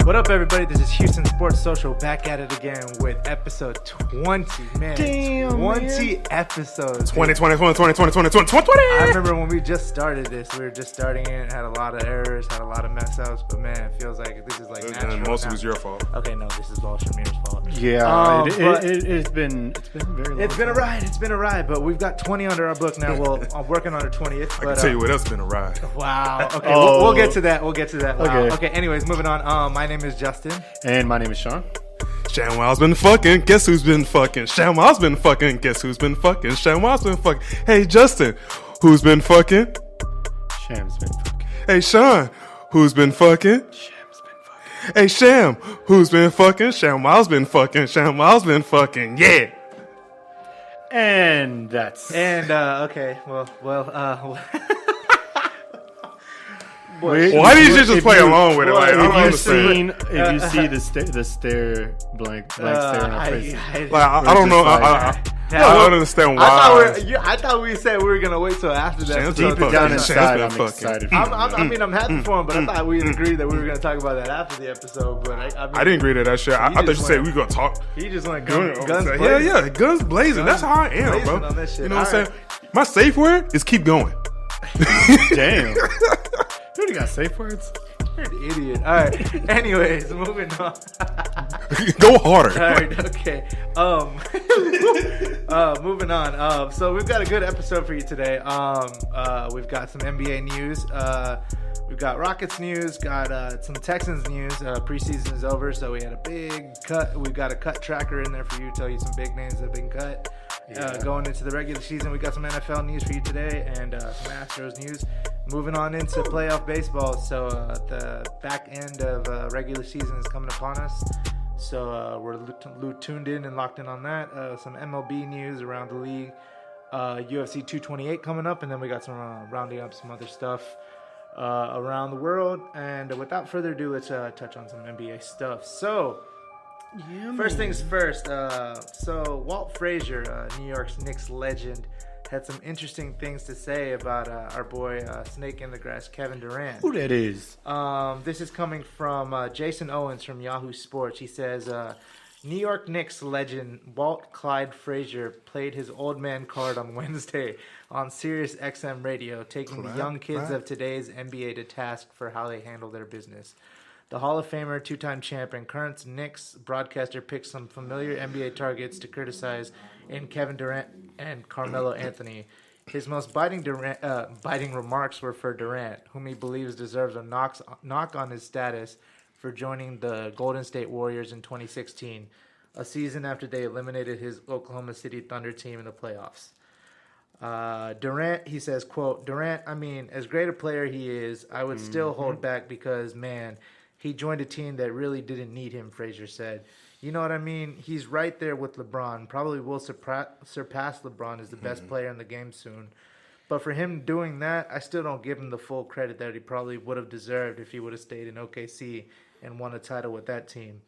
What up, everybody? This is Houston Sports Social back at it again with episode 20, man. Damn, 20 episodes. 20. I remember when we just started this, we were just starting it, had a lot of errors, had a lot of mess ups, but man, it feels like this is like natural. And most now. It was your fault. Okay, no, this is all Shamir's fault. Yeah, it's been very long. It's been a ride, but we've got 20 under our book now. Well, I'm working on our 20th. I can tell you what else been a ride. Wow. Okay, we'll get to that. Wow. Okay. Anyways, moving on. My name is Justin. And my name is Sean. ShamWow's been fucking. Guess who's been fucking? ShamWow's been fucking. Guess who's been fucking? ShamWow's been fucking. Hey, Justin, who's been fucking? Sham's been fucking. Hey, Sean, who's been fucking? Sham's been fucking. Hey, Sham, who's been fucking? ShamWow's been fucking. ShamWow's been fucking. Yeah. And that's... Okay, well. Why did you just play along with it? Like, I don't understand. If you see the stare, blank stare on our face. I don't know. I don't understand why. I thought we said we were going to wait till after that. Deep down inside, I'm excited. I'm happy for him, but I thought we agreed that we were going to talk about that after the episode. But I didn't agree to that shit. I thought you said we were going to talk. He just went guns blazing. Yeah, guns blazing. That's how I am, bro. You know what I'm saying? My safe word is keep going. Damn. You already got safe words? You're an idiot. All right. Anyways, moving on. Go harder. All right. Okay. Moving on. So we've got a good episode for you today. We've got some NBA news. We've got Rockets news. Got some Texans news. Preseason is over, so we had a big cut. We've got a cut tracker in there for you. Tell you some big names that have been cut. Going into the regular season, we got some NFL news for you today and some Astros news. Moving on into playoff baseball. So the back end of regular season is coming upon us. So we're tuned in and locked in on that. Some MLB news around the league. UFC 228 coming up. And then we got some rounding up some other stuff around the world. And without further ado, let's touch on some NBA stuff. So... First things first, so Walt Frazier, New York Knicks legend, had some interesting things to say about our boy Snake in the Grass, Kevin Durant. Who that is? This is coming from Jason Owens from Yahoo Sports. He says, New York Knicks legend Walt Clyde Frazier played his old man card on Wednesday on Sirius XM radio, taking the young kids of today's NBA to task for how they handle their business. The Hall of Famer, two-time champ, and current Knicks broadcaster picked some familiar NBA targets to criticize in Kevin Durant and Carmelo Anthony. His most biting remarks were for Durant, whom he believes deserves a knock on his status for joining the Golden State Warriors in 2016, a season after they eliminated his Oklahoma City Thunder team in the playoffs. Durant, he says, quote, Durant, I mean, as great a player he is, I would still hold back because, man... He joined a team that really didn't need him, Frazier said. You know what I mean? He's right there with LeBron. Probably will surpass LeBron as the best player in the game soon. But for him doing that, I still don't give him the full credit that he probably would have deserved if he would have stayed in OKC and won a title with that team.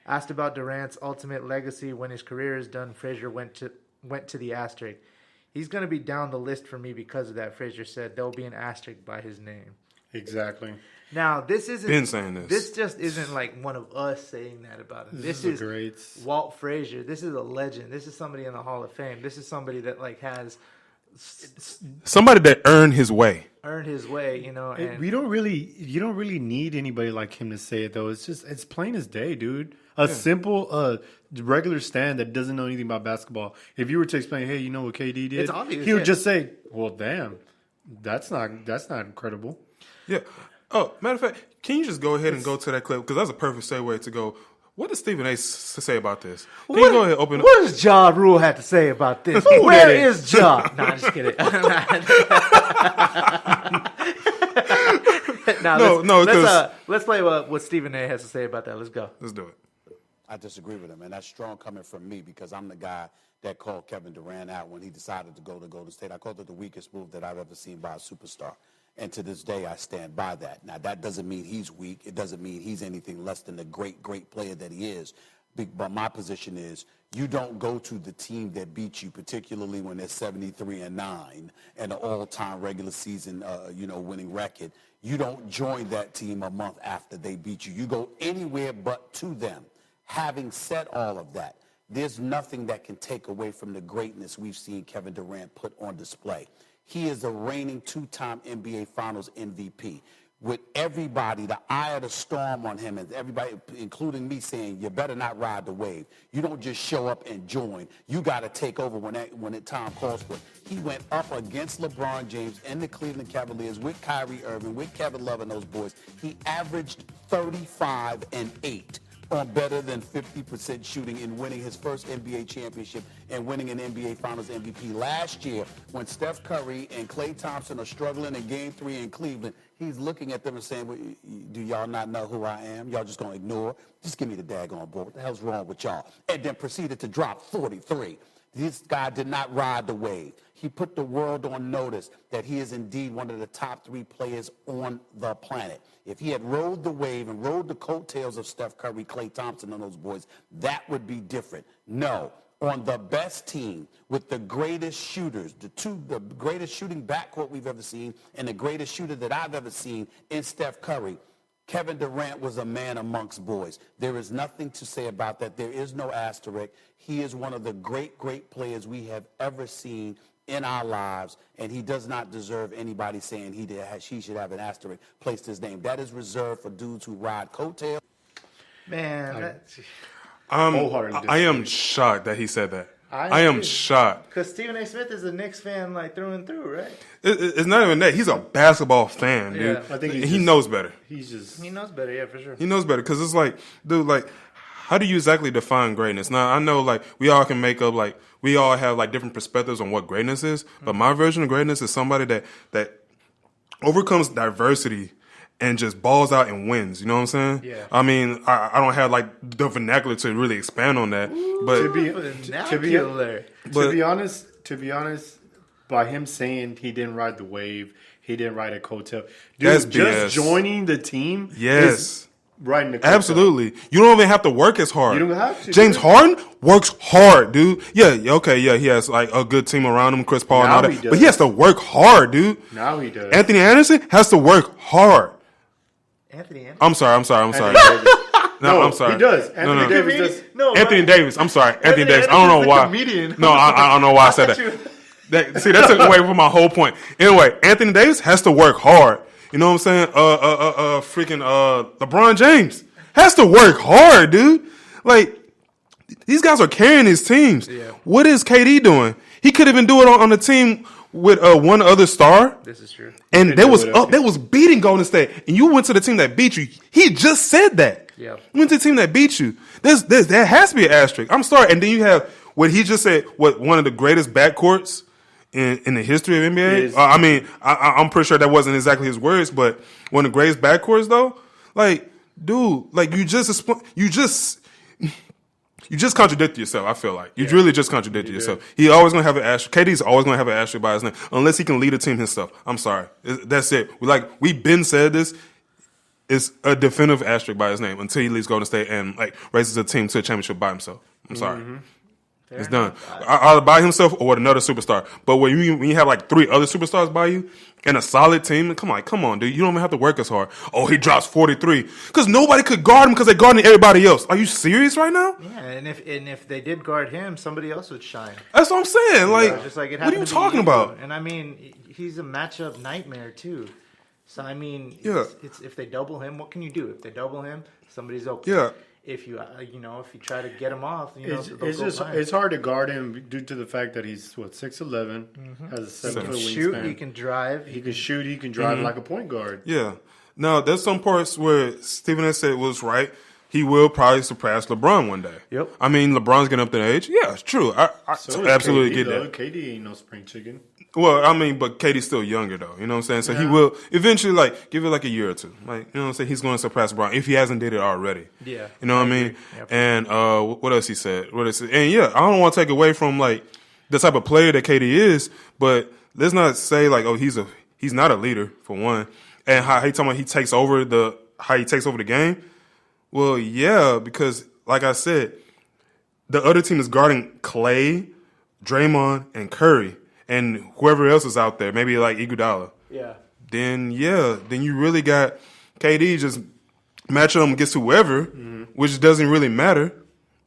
Asked about Durant's ultimate legacy when his career is done, Frazier went to the asterisk. He's going to be down the list for me because of that, Frazier said. There will be an asterisk by his name. Exactly. Now, this isn't... Been saying this. This just isn't like one of us saying that about him. This is great. Walt Frazier. This is a legend. This is somebody in the Hall of Fame. This is somebody that like has... Somebody that earned his way. You know. And you don't really need anybody like him to say it, though. It's plain as day, dude. Simple, regular stand that doesn't know anything about basketball. If you were to explain, hey, you know what KD did? It's obvious. He would just say, well, damn, that's not incredible. Yeah. Oh, matter of fact, can you just go ahead and go to that clip? Because that's a perfect segue to go. What does Stephen A. say about this? Can you go ahead and open up? What does Ja Rule have to say about this? Where is Ja? No, I'm just kidding. Let's play what Stephen A. has to say about that. Let's go. Let's do it. I disagree with him, and that's strong coming from me because I'm the guy that called Kevin Durant out when he decided to go to Golden State. I called it the weakest move that I've ever seen by a superstar. And to this day, I stand by that. Now, that doesn't mean he's weak. It doesn't mean he's anything less than the great, great player that he is. But my position is you don't go to the team that beat you, particularly when they're 73-9 and an all-time regular season, winning record. You don't join that team a month after they beat you. You go anywhere but to them. Having said all of that, there's nothing that can take away from the greatness we've seen Kevin Durant put on display. He is a reigning two-time NBA Finals MVP. With everybody, the eye of the storm on him, and everybody, including me, saying, you better not ride the wave. You don't just show up and join. You got to take over when the time calls for it. He went up against LeBron James and the Cleveland Cavaliers with Kyrie Irving, with Kevin Love and those boys. He averaged 35-8. On better than 50% shooting and winning his first NBA championship and winning an NBA Finals MVP last year when Steph Curry and Klay Thompson are struggling in Game 3 in Cleveland. He's looking at them and saying, well, do y'all not know who I am? Y'all just going to ignore? Just give me the daggone ball. What the hell's wrong with y'all? And then proceeded to drop 43. This guy did not ride the wave. He put the world on notice that he is indeed one of the top 3 players on the planet. If he had rode the wave and rode the coattails of Steph Curry, Klay Thompson, and those boys, that would be different. No. On the best team with the greatest shooters, the greatest shooting backcourt we've ever seen and the greatest shooter that I've ever seen in Steph Curry, Kevin Durant was a man amongst boys. There is nothing to say about that. There is no asterisk. He is one of the great, great players we have ever seen in our lives, and he does not deserve anybody saying he should have an asterisk placed his name. That is reserved for dudes who ride coattails. Man, I am shocked that he said that. I am shocked. Because Stephen A. Smith is a Knicks fan, like, through and through, right? It's not even that. He's a basketball fan, dude. Yeah. I think he knows better. He knows better, yeah, for sure. He knows better because it's like, dude, like, how do you exactly define greatness? Now, I know, like, we all can make up, like, we all have, like, different perspectives on what greatness is, but my version of greatness is somebody that overcomes diversity and just balls out and wins. You know what I'm saying? Yeah. I mean, I don't have, like, the vernacular to really expand on that. But to be honest, by him saying he didn't ride the wave, he didn't ride a coattail. Dude, that's just joining the team is riding the coattail. Absolutely. You don't even have to work as hard. You don't have to. James Harden works hard, dude. Yeah, okay, yeah, he has, like, a good team around him, Chris Paul and all that. But he has to work hard, dude. Now he does. Anthony Anderson has to work hard. Anthony Anderson? I'm sorry. No, I'm sorry. He does. Anthony Davis does. No, Anthony Davis. I'm sorry. Anthony Davis. I don't know why. Comedian. No, I don't know why I said that. See, that took away from my whole point. Anyway, Anthony Davis has to work hard. You know what I'm saying? LeBron James has to work hard, dude. Like, these guys are carrying his teams. Yeah. What is KD doing? He could even do it on the team with one other star. This is true. And they was beating Golden State. And you went to the team that beat you. He just said that. Yeah. You went to the team that beat you. There has to be an asterisk. I'm sorry. And then you have what he just said, one of the greatest backcourts in the history of NBA. I mean, I'm pretty sure that wasn't exactly his words, but one of the greatest backcourts, though, like, dude, like, you just contradicted yourself, I feel like. You really just contradicted yourself. He always going to have an asterisk. KD's always going to have an asterisk by his name, unless he can lead a team himself. I'm sorry. That's it. We've been said this. It's a definitive asterisk by his name until he leaves Golden State and, like, raises a team to a championship by himself. I'm sorry. Mm-hmm. It's done. Either by himself or with another superstar. But when you have, like, 3 other superstars by you and a solid team, come on, dude. You don't even have to work as hard. Oh, he drops 43. Because nobody could guard him because they're guarding everybody else. Are you serious right now? Yeah, and if they did guard him, somebody else would shine. That's what I'm saying. Like, just like it what are you talking about? And, I mean, he's a matchup nightmare, too. So, I mean, it's if they double him, what can you do? If they double him, somebody's open. Yeah. If you try to get him off, it's hard to guard him due to the fact that he's 6'11", has a 7-foot wingspan. Shoot, he can drive. He can shoot. He can drive like a point guard. Yeah. Now, there's some parts where Stephen A. said was right. he will probably surpass LeBron one day. Yep. I mean, LeBron's getting up to age. Yeah, it's true. I So is absolutely KD, get though. that. KD ain't no spring chicken. Well, I mean, but KD's still younger, though. You know what I'm saying? So he will eventually, like, give it like a year or two. Like, you know what I'm saying? He's going to surpass LeBron if he hasn't did it already. Yeah. You know what I mean? Yeah, and what else he said? And yeah, I don't want to take away from like the type of player that KD is, but let's not say like, oh, he's not a leader for one, and how he talking about he takes over the game. Well, yeah, because like I said, the other team is guarding Clay, Draymond, and Curry, and whoever else is out there, maybe like Iguodala. Yeah. Then you really got KD just match him against whoever, which doesn't really matter.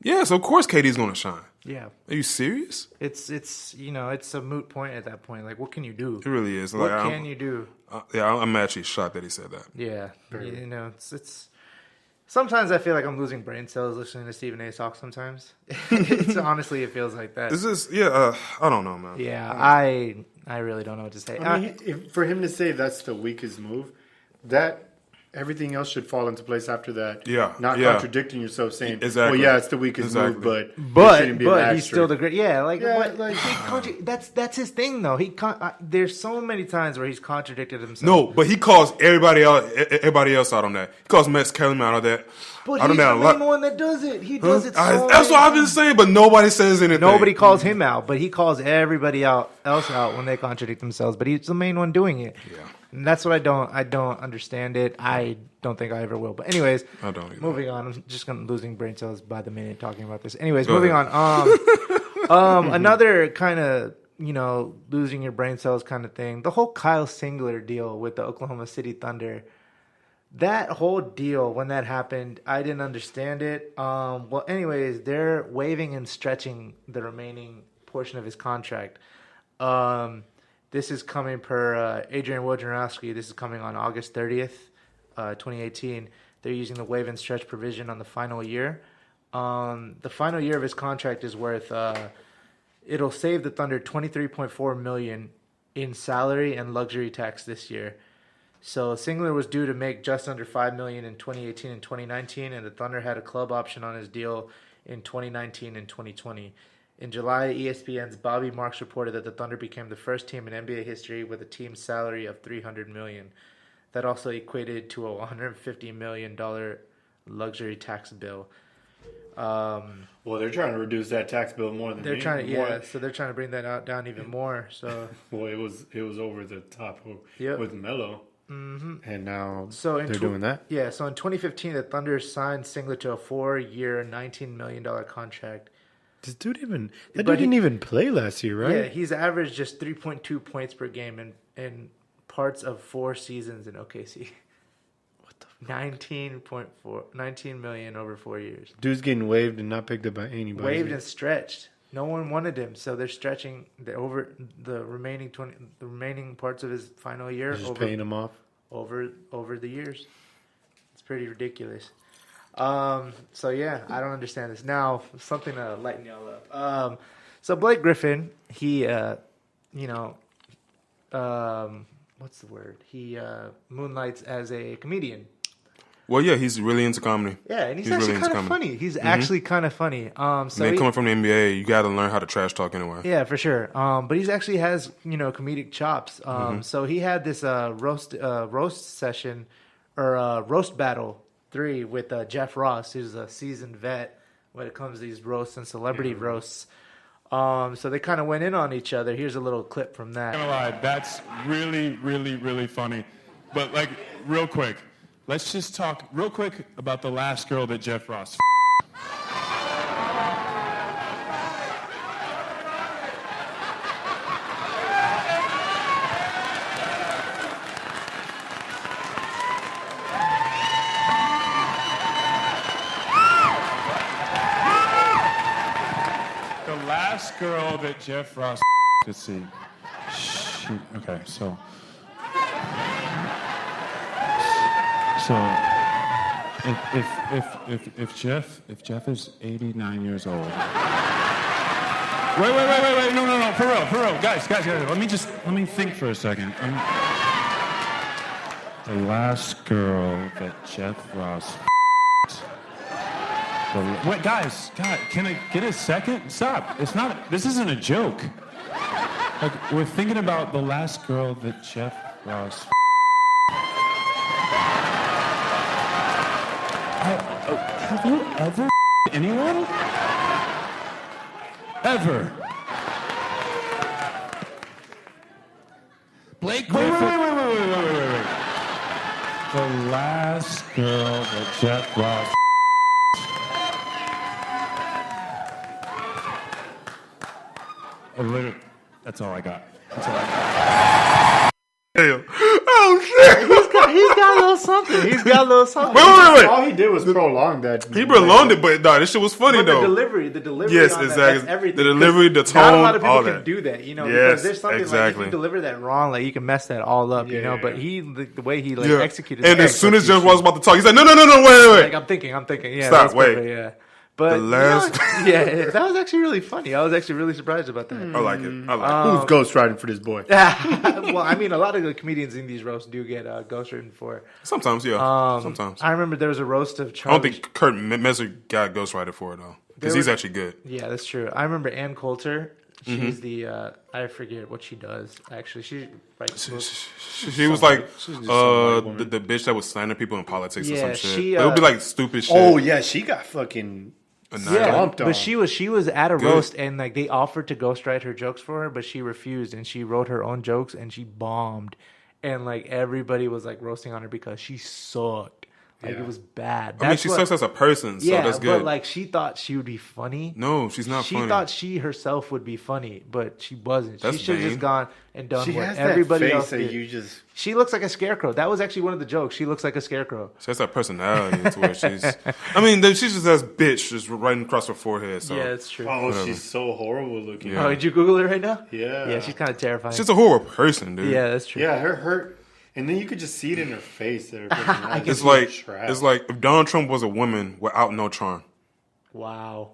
Yeah, so of course KD's going to shine. Yeah. Are you serious? It's it's a moot point at that point. Like, what can you do? It really is. What Like, can you do? I'm actually shocked that he said that. Yeah. It's sometimes I feel like I'm losing brain cells listening to Stephen A. talk sometimes. Honestly, it feels like that. Is this? I don't know, man. Yeah, I really don't know what to say. I mean, for him to say that's the weakest move, that everything else should fall into place after that. Yeah, Not yeah. contradicting yourself saying, Exactly. well, yeah, it's the weakest move, but it But shouldn't be an he's still the great. Yeah, like, Yeah, what, like- that's his thing though. There's so many times where he's contradicted himself. No, but he calls everybody else out on that. He calls Max Kellerman out on that. but I don't he's know the a lot. main one that does it. He does it. So That's many what I've been times. saying, but nobody says anything. Nobody calls him out, but he calls everybody else out when they contradict themselves. But he's the main one doing it. Yeah. And that's what I don't understand it. I don't think I ever will. But anyways, I don't either. moving on. I'm just losing brain cells by the minute talking about this. Anyways, Go moving ahead. on. Another kind of losing your brain cells kind of thing. The whole Kyle Singler deal with the Oklahoma City Thunder. That whole deal, when that happened, I didn't understand it. Well, anyways, they're waiving and stretching the remaining portion of his contract. This is coming per Adrian Wojnarowski. This is coming on August 30th, 2018. They're using the waive and stretch provision on the final year. The final year of his contract is worth. It'll save the Thunder $23.4 million in salary and luxury tax this year. So Singler was due to make just under $5 million in 2018 and 2019, and the Thunder had a club option on his deal in 2019 and 2020. In July, ESPN's Bobby Marks reported that the Thunder became the first team in NBA history with a team salary of $300 million. That also equated to a $150 million luxury tax bill. Well, they're trying to reduce that tax bill more than So they're trying to bring that down even more. So, Well, it was over the top Yep. with Melo, and now they're doing that. Yeah. So in 2015, the Thunder signed Singler to a 4-year, $19 million contract. This dude But didn't even play last year, right? Yeah, he's averaged just 3.2 points per game in parts of 4 seasons in OKC. What the? 19 million over 4 years. Dude's getting waived and not picked up by anybody. Waived and stretched. No one wanted him, so they're stretching the remaining parts of his final year. They're just paying him off. over the years. It's pretty ridiculous. So yeah, I don't understand this. Now, something to lighten y'all up. So Blake Griffin, he what's the word? He moonlights as a comedian. Well, yeah, he's really into comedy. Yeah, and he's really actually into kind of comedy. funny. He's actually kind of funny. So Man, coming from the NBA, you got to learn how to trash talk anyway. yeah, for sure. But he's actually has comedic chops. So he had this roast session or roast battle 3 with Jeff Ross, who's a seasoned vet when it comes to these roasts and celebrity roasts. So they kind of went in on each other. Here's a little clip from that. I'm not gonna lie, that's really, really, really funny. But like, real quick, let's just talk real quick about the last girl that Jeff Ross. The last girl that Jeff Ross could see. Okay, so if Jeff is 89 years old. Wait, no, for real, guys, let me think for a second. The last girl that Jeff Ross Wait, guys, can I get a second? Stop. It's not. This isn't a joke. Like, we're thinking about the last girl that Jeff Ross. Have you ever anyone? Ever? Blake Griffin. Wait. The last girl that Jeff Ross. That's all I got. Damn. Oh shit! He's got a little something. He's got a little something. Wait. All he did was prolong that. He prolonged it, but nah, this shit was funny But though. the delivery. Yes, on exactly. That's everything. The delivery, the tone, Not a lot of people all can that. do that, you know. Yes, because there's something exactly. like if you deliver that wrong, like you can mess that all up, you know. But the way he Yeah. executed. And that, as soon as Jeff was about to talk, he's like, no, wait. like I'm thinking, yeah. Stop, that's wait. perfect, yeah. But The last- yeah, that was actually really funny. I was actually really surprised about that. I like it. Who's ghostwriting for this boy? Well, I mean, a lot of the comedians in these roasts do get ghostwritten for. Sometimes, yeah. Sometimes. I remember there was a roast of I Charlie. don't think Kurt Messer got ghostwriter for it though, because he's actually good. Yeah, that's true. I remember Ann Coulter. She's the I forget what she does. Actually, she writes books. She was like some white woman. the bitch that was slandering people in politics or Yeah, some shit. she, But it would be like stupid shit. Oh yeah, she got fucking. Yeah, Stomped on. but she was at a Good. roast and like they offered to ghostwrite her jokes for her, but she refused and she wrote her own jokes and she bombed, and like everybody was like roasting on her because she sucked. Like it was bad. I mean, she sucks as a person, so yeah, that's good. but like she thought she would be funny. No, she's not She funny. thought she herself would be funny, but she wasn't. That's she should have vain. just gone and done She what has that everybody face else that did. you just. She looks like a scarecrow. That was actually one of the jokes. She looks like a scarecrow. She has that personality to where she's. I mean, she's just as bitch just right across her forehead. So Yeah, it's true. Oh, Whatever. she's so horrible looking. Yeah. Oh, did you Google it right now? Yeah. Yeah, she's kind of terrifying. she's a horrible person, dude. Yeah, that's true. Yeah, her, and then you could just see it in her face. That her personality It's is like trash. if Donald Trump was a woman without no charm. Wow.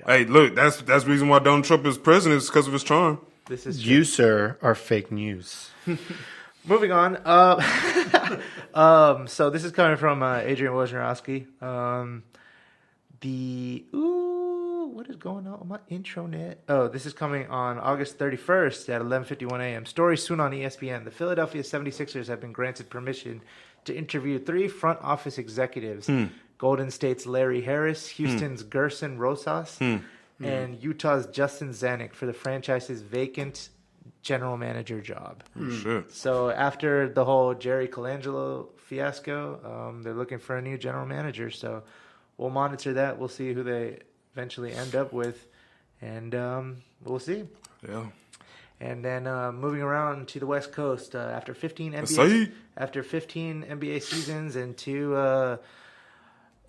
Hey, look, that's the reason why Donald Trump is president is because of his charm. This is true. You, sir, are fake news. Moving on. So this is coming from Adrian Wojnarowski. What is going on my intranet? Oh, this is coming on August 31st at 11:51 a.m. Story soon on ESPN. The Philadelphia 76ers have been granted permission to interview 3 front office executives. Golden State's Larry Harris, Houston's Gerson Rosas, and Utah's Justin Zanuck for the franchise's vacant general manager job. Shit. So after the whole Jerry Colangelo fiasco, they're looking for a new general manager. So we'll monitor that. We'll see who they eventually end up with, and we'll see. Yeah. And then moving around to the West Coast, after 15 Say. NBA seasons and 2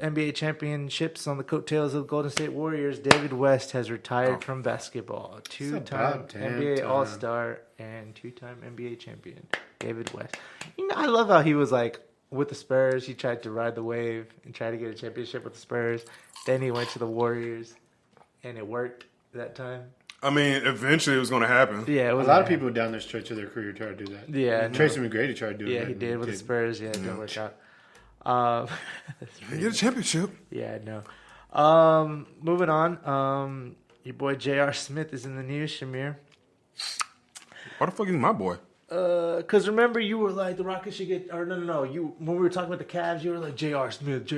NBA championships on the coattails of the Golden State Warriors, David West has retired from basketball. 2-time about damn NBA time. All-Star and 2-time NBA champion, David West. You know, I love how he was like with the Spurs. He tried to ride the wave and try to get a championship with the Spurs. Then he went to the Warriors, and it worked that time. I mean, eventually it was going to happen. Yeah, it A was lot of people down the stretch of their career try to do that. Yeah, no. Tracy McGrady tried to do it. Yeah, he did with the Spurs. Yeah, it didn't work out. That's pretty Get a championship. Yeah, no. Moving on. Your boy J.R. Smith is in the news, Shamir. Why the fuck is my boy? Because remember, you were like, the Rockets should get... Or no. You when we were talking about the Cavs, you were like, J.R. Smith.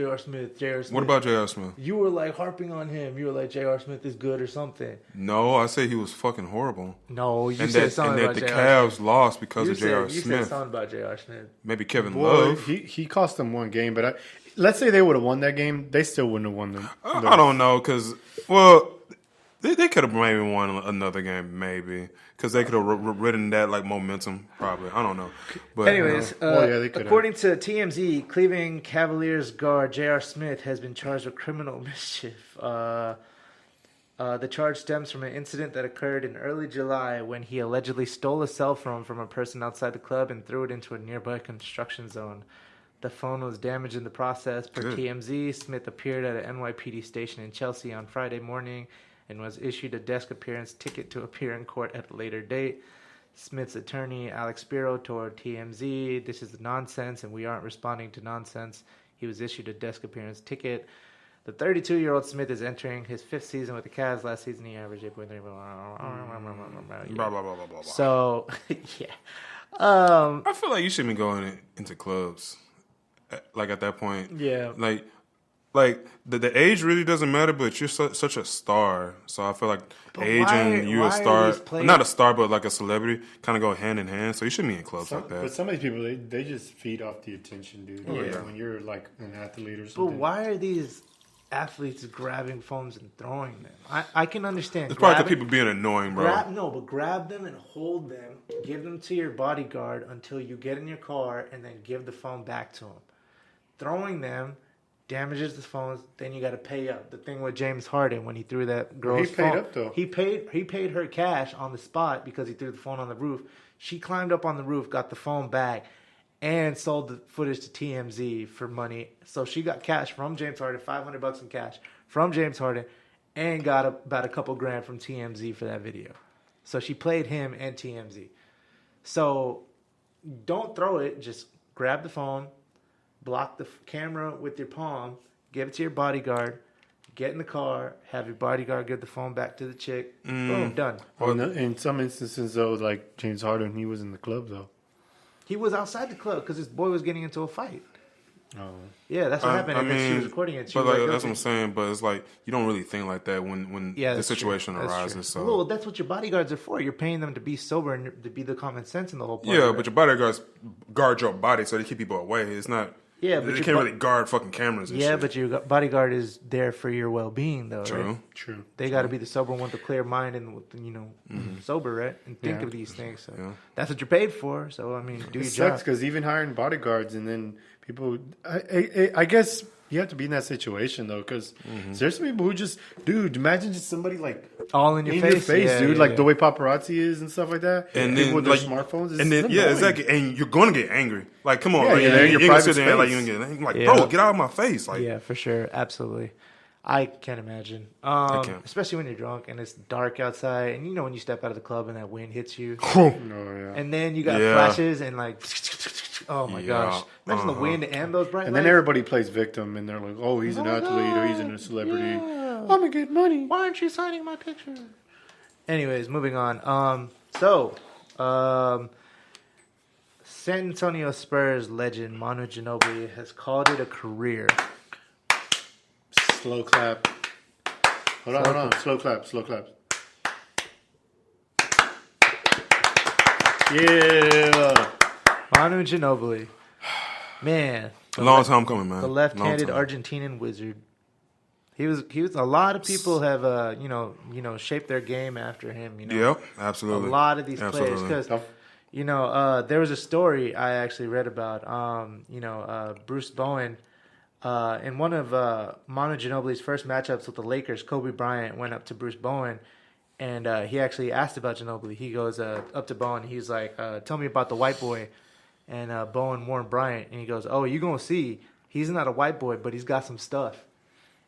What about J.R. Smith? You were like harping on him. You were like, J.R. Smith is good or something. No, I said he was fucking horrible. No, you And said that, something and about that the J.R. Cavs lost because of J.R. You said Smith. something about J.R. Smith. Maybe Kevin Boy, Love. he cost them one game, but let's say they would have won that game, they still wouldn't have won them. I don't know, because, well, they could have maybe won another game, maybe. Because they could have ridden that, like, momentum, probably. I don't know. But Anyways, Well, yeah, they could have. according to TMZ, Cleveland Cavaliers guard J.R. Smith has been charged with criminal mischief. The charge stems from an incident that occurred in early July when he allegedly stole a cell phone from a person outside the club and threw it into a nearby construction zone. The phone was damaged in the process. Per Good. TMZ, Smith appeared at an NYPD station in Chelsea on Friday morning and was issued a desk appearance ticket to appear in court at a later date. Smith's attorney, Alex Spiro, told TMZ, "This is nonsense and we aren't responding to nonsense." He was issued a desk appearance ticket. The 32-year-old Smith is entering his 5th season with the Cavs. Last season, he averaged 8.3. Blah, blah, blah, blah, blah, blah. So, yeah. I feel like you shouldn't be going into clubs, like, at that point. Yeah. Like the age really doesn't matter, but you're such a star. So I feel like age and you a star, not a star, but like a celebrity, kind of go hand in hand. So you shouldn't be in clubs like that. But some of these people, they just feed off the attention, dude. Yeah. When you're like an athlete or something. But why are these athletes grabbing phones and throwing them? I can understand. It's probably because people being annoying, bro. But grab them and hold them. Give them to your bodyguard until you get in your car, and then give the phone back to him. Throwing them damages the phones. Then you got to pay up. The thing with James Harden when he threw that girl's phone. He paid up though. He paid her cash on the spot because he threw the phone on the roof. She climbed up on the roof, got the phone back, and sold the footage to TMZ for money. So she got cash from James Harden, $500 in cash from James Harden, and got about a couple grand from TMZ for that video. So she played him and TMZ. So don't throw it. Just grab the phone, block the camera with your palm, give it to your bodyguard, get in the car, have your bodyguard give the phone back to the chick. Boom, done. Well, in some instances, though, like James Harden, he was in the club, though. He was outside the club because his boy was getting into a fight. Oh. Yeah, that's what happened. And then she was recording it. But that's what I'm saying. But it's like you don't really think like that when the situation arises. So. Well, that's what your bodyguards are for. You're paying them to be sober and to be the common sense in the whole part. Yeah, but your bodyguards guard your body so they keep people away. It's not. Yeah, but they can't really guard fucking cameras and shit. Yeah, but your bodyguard is there for your well-being, though. True. Right? True. They got to be the sober one with the clear mind and with sober, right? And think of these things. So that's what you're paid for. So I mean, do your job. It sucks because even hiring bodyguards and then people, I guess you have to be in that situation though, because there's some people who just, dude, imagine just somebody like all in your face, dude, like the way paparazzi is and stuff like that. And people then with their smartphones, and then exactly, and you're going to get angry. Like, come on, like, you're in your gonna private sit there and, like, space. you gonna get like, bro, get out of my face, like, yeah, for sure, absolutely. I can't imagine, especially when you're drunk and it's dark outside, and when you step out of the club and that wind hits you, and then you got flashes and like, oh my gosh, imagine the wind and those bright and lights. then everybody plays victim, and they're like, oh, he's an athlete or he's a celebrity. I'm gonna get money. Why aren't you signing my picture? Anyways, moving on. San Antonio Spurs legend Manu Ginobili has called it a career. Slow clap. Hold on. Slow clap. Yeah. Manu Ginobili. Man. Long time coming, man. The left-handed Argentinian wizard. He was. A lot of people have, shaped their game after him. Yep, absolutely. A lot of these players, because there was a story I actually read about. Bruce Bowen, in one of Manu Ginobili's first matchups with the Lakers, Kobe Bryant went up to Bruce Bowen, and he actually asked about Ginobili. He goes up to Bowen. He's like, "Tell me about the white boy." And Bowen warned Bryant, and he goes, "Oh, you're gonna see. He's not a white boy, but he's got some stuff."